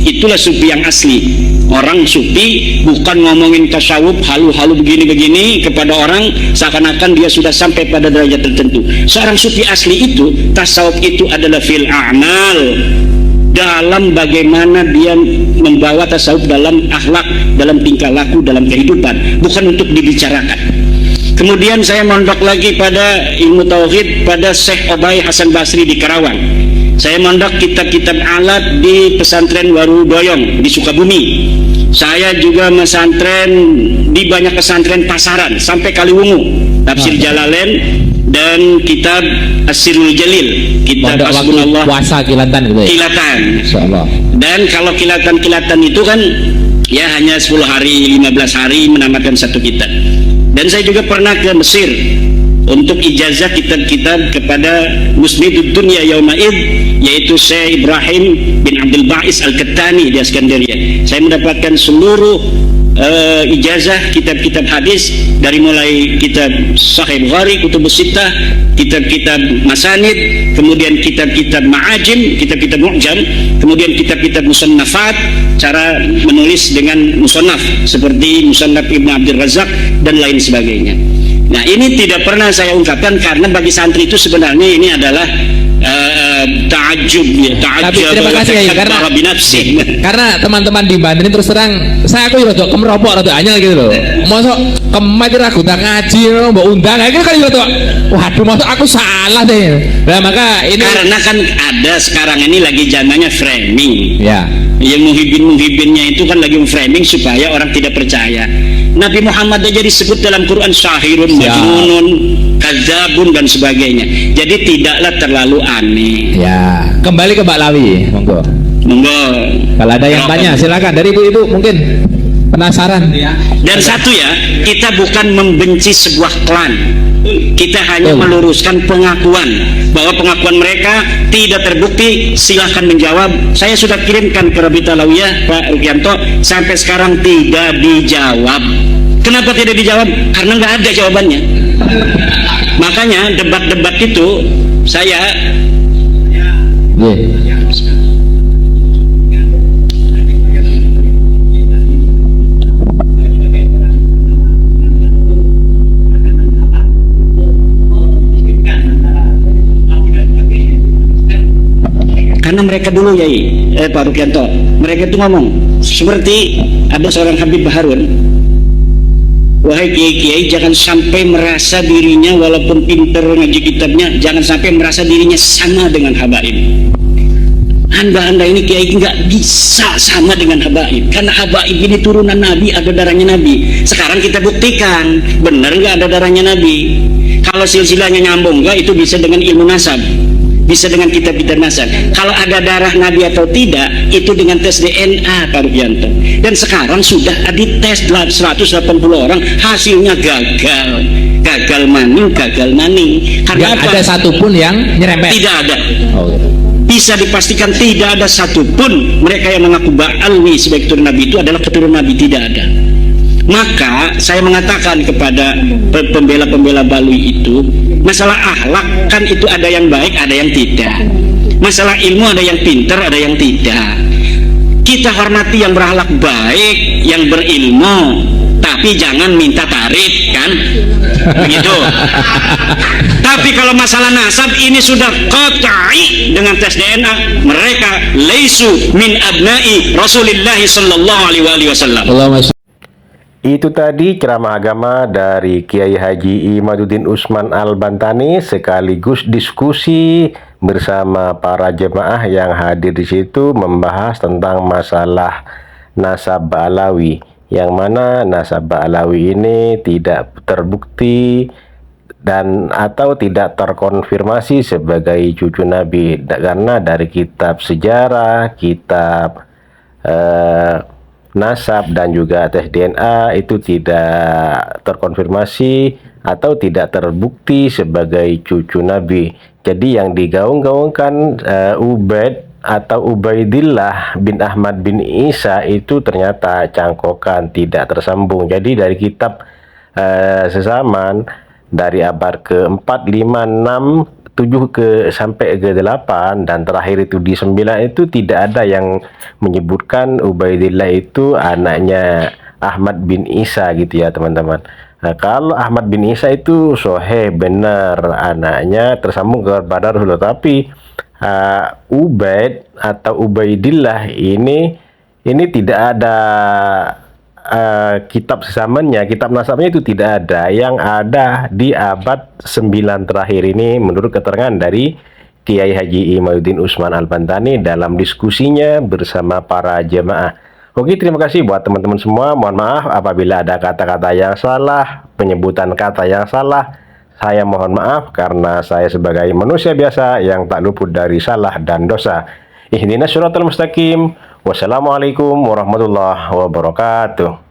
Itulah sufi yang asli. Orang sufi bukan ngomongin tasawuf halu-halu begini-begini kepada orang seakan-akan dia sudah sampai pada derajat tertentu. Seorang sufi asli itu, tasawuf itu adalah fil a'mal. dalam bagaimana dia membawa tasawuf dalam akhlak, dalam tingkah laku, dalam kehidupan, bukan untuk dibicarakan. Kemudian saya mondok lagi pada ilmu tauhid pada Syekh Obay Hasan Basri di Karawang. Saya mondok kitab-kitab alat di pesantren Warudoyong di Sukabumi. Saya juga mesantren di banyak pesantren pasaran sampai Kaliwungu, tafsir Jalalain dan kitab As-Sirrul Jalil, kitab Hasbunallah. Puasa kilatan gitu ya? Kilatan. Insyaallah. Dan kalau kilatan-kilatan itu kan ya hanya 10 hari, 15 hari menamatkan satu kitab. Dan saya juga pernah ke Mesir untuk ijazah kitab-kitab kepada Musnidud Dunya Yaumaid, yaitu Syekh Ibrahim bin Abdul Ba'is Al-Kattani di Askandaria. Saya mendapatkan seluruh ijazah kitab-kitab hadis, dari mulai kitab Sahih Bukhari, Kutubus Sittah, kitab-kitab Masanid, kemudian kitab-kitab Ma'ajim, kitab-kitab Mu'jam, kemudian kitab-kitab Musannafat, cara menulis dengan musannaf seperti Musannaf Ibnu Abdul Razak dan lain sebagainya. Nah, ini tidak pernah saya ungkapkan karena bagi santri itu sebenarnya ini adalah ta'ajub ya, Tapi terima kasih ya, karena teman-teman di Banten ini terus terang saya aku rada kemeropok rada anyel gitu loh. Mosok kemet ra undang ngaji mbok undang akhirnya kan rada waduh mosok aku salah deh. Nah, maka ini karena kan ada sekarang ini lagi zamannya framing. Ya. Yang muhibin-muhibinnya itu kan lagi framing supaya orang tidak percaya. Nabi Muhammad aja disebut dalam Quran syahirun, majnunun, kadzabun dan sebagainya. Jadi tidaklah terlalu aneh. Ya, kembali ke Mbak Lawi, monggo. Monggo. Kalau ada yang tanya silakan, dari ibu-ibu mungkin penasaran. Dan satu ya, kita bukan membenci sebuah klan. Kita hanya meluruskan pengakuan bahwa pengakuan mereka tidak terbukti. Silahkan menjawab. Saya sudah kirimkan ke Rabita Alawiyah Pak Rukianto, sampai sekarang tidak dijawab. Kenapa tidak dijawab? Karena nggak ada jawabannya. Makanya debat-debat itu saya karena mereka dulu ya Pak Rukianto, mereka itu ngomong seperti ada seorang Habib Baharun, wahai kiai-kiai jangan sampai merasa dirinya walaupun pinter ngaji kitabnya, jangan sampai merasa dirinya sama dengan habaib. Anda ini kiai nggak bisa sama dengan habaib, karena habaib ini turunan Nabi, ada darahnya Nabi. Sekarang kita buktikan benar nggak ada darahnya Nabi. Kalau silsilahnya nyambung nggak, itu bisa dengan ilmu nasab, bisa dengan kitab-kitab nasab. Kalau ada darah Nabi atau tidak, itu dengan tes DNA Pak Rukianto. Dan sekarang sudah dites 180 orang, hasilnya gagal maning. Karena apa? Ada satupun yang nyerempet? Tidak ada. Oh, gitu. Bisa dipastikan tidak ada satupun mereka yang mengaku Ba'alwi sebagai keturunan Nabi itu adalah keturunan Nabi, tidak ada. Maka saya mengatakan kepada pembela-pembela Balwi itu, masalah akhlak kan itu ada yang baik, ada yang tidak. Masalah ilmu ada yang pintar, ada yang tidak. Kita hormati yang berakhlak baik, yang berilmu, tapi jangan minta tarif kan, begitu. Tapi kalau masalah nasab ini sudah qat'i dengan tes DNA, mereka laisu min abna'i Rasulillah sallallahu alaihi wasallam. Itu tadi ceramah agama dari Kiai Haji Imaduddin Usman Al-Bantani sekaligus diskusi bersama para jemaah yang hadir di situ membahas tentang masalah nasab Ba'alawi, yang mana nasab Ba'alawi ini tidak terbukti dan atau tidak terkonfirmasi sebagai cucu Nabi, karena dari kitab sejarah, kitab nasab dan juga tes DNA itu tidak terkonfirmasi atau tidak terbukti sebagai cucu Nabi. Jadi yang digaung-gaungkan Ubaid atau Ubaidillah bin Ahmad bin Isa itu ternyata cangkokan, tidak tersambung. Jadi dari kitab sezaman dari abad ke-4, 5, 6, 7 sampai ke 8 dan terakhir itu di 9 itu tidak ada yang menyebutkan Ubaidillah itu anaknya Ahmad bin Isa gitu ya teman-teman. Nah, kalau Ahmad bin Isa itu sahih benar anaknya tersambung kepada Rasulullah, tapi Ubaid atau Ubaidillah ini tidak ada kitab sesamanya, kitab nasabnya itu tidak ada. Yang ada di abad 9 terakhir ini menurut keterangan dari Kiai Haji Imaduddin Usman Al-Bantani dalam diskusinya bersama para jemaah. Oke, terima kasih buat teman-teman semua. Mohon maaf apabila ada kata-kata yang salah, penyebutan kata yang salah. Saya mohon maaf karena saya sebagai manusia biasa yang tak luput dari salah dan dosa. Ihdinas siratal mustaqim. Wassalamualaikum warahmatullahi wabarakatuh.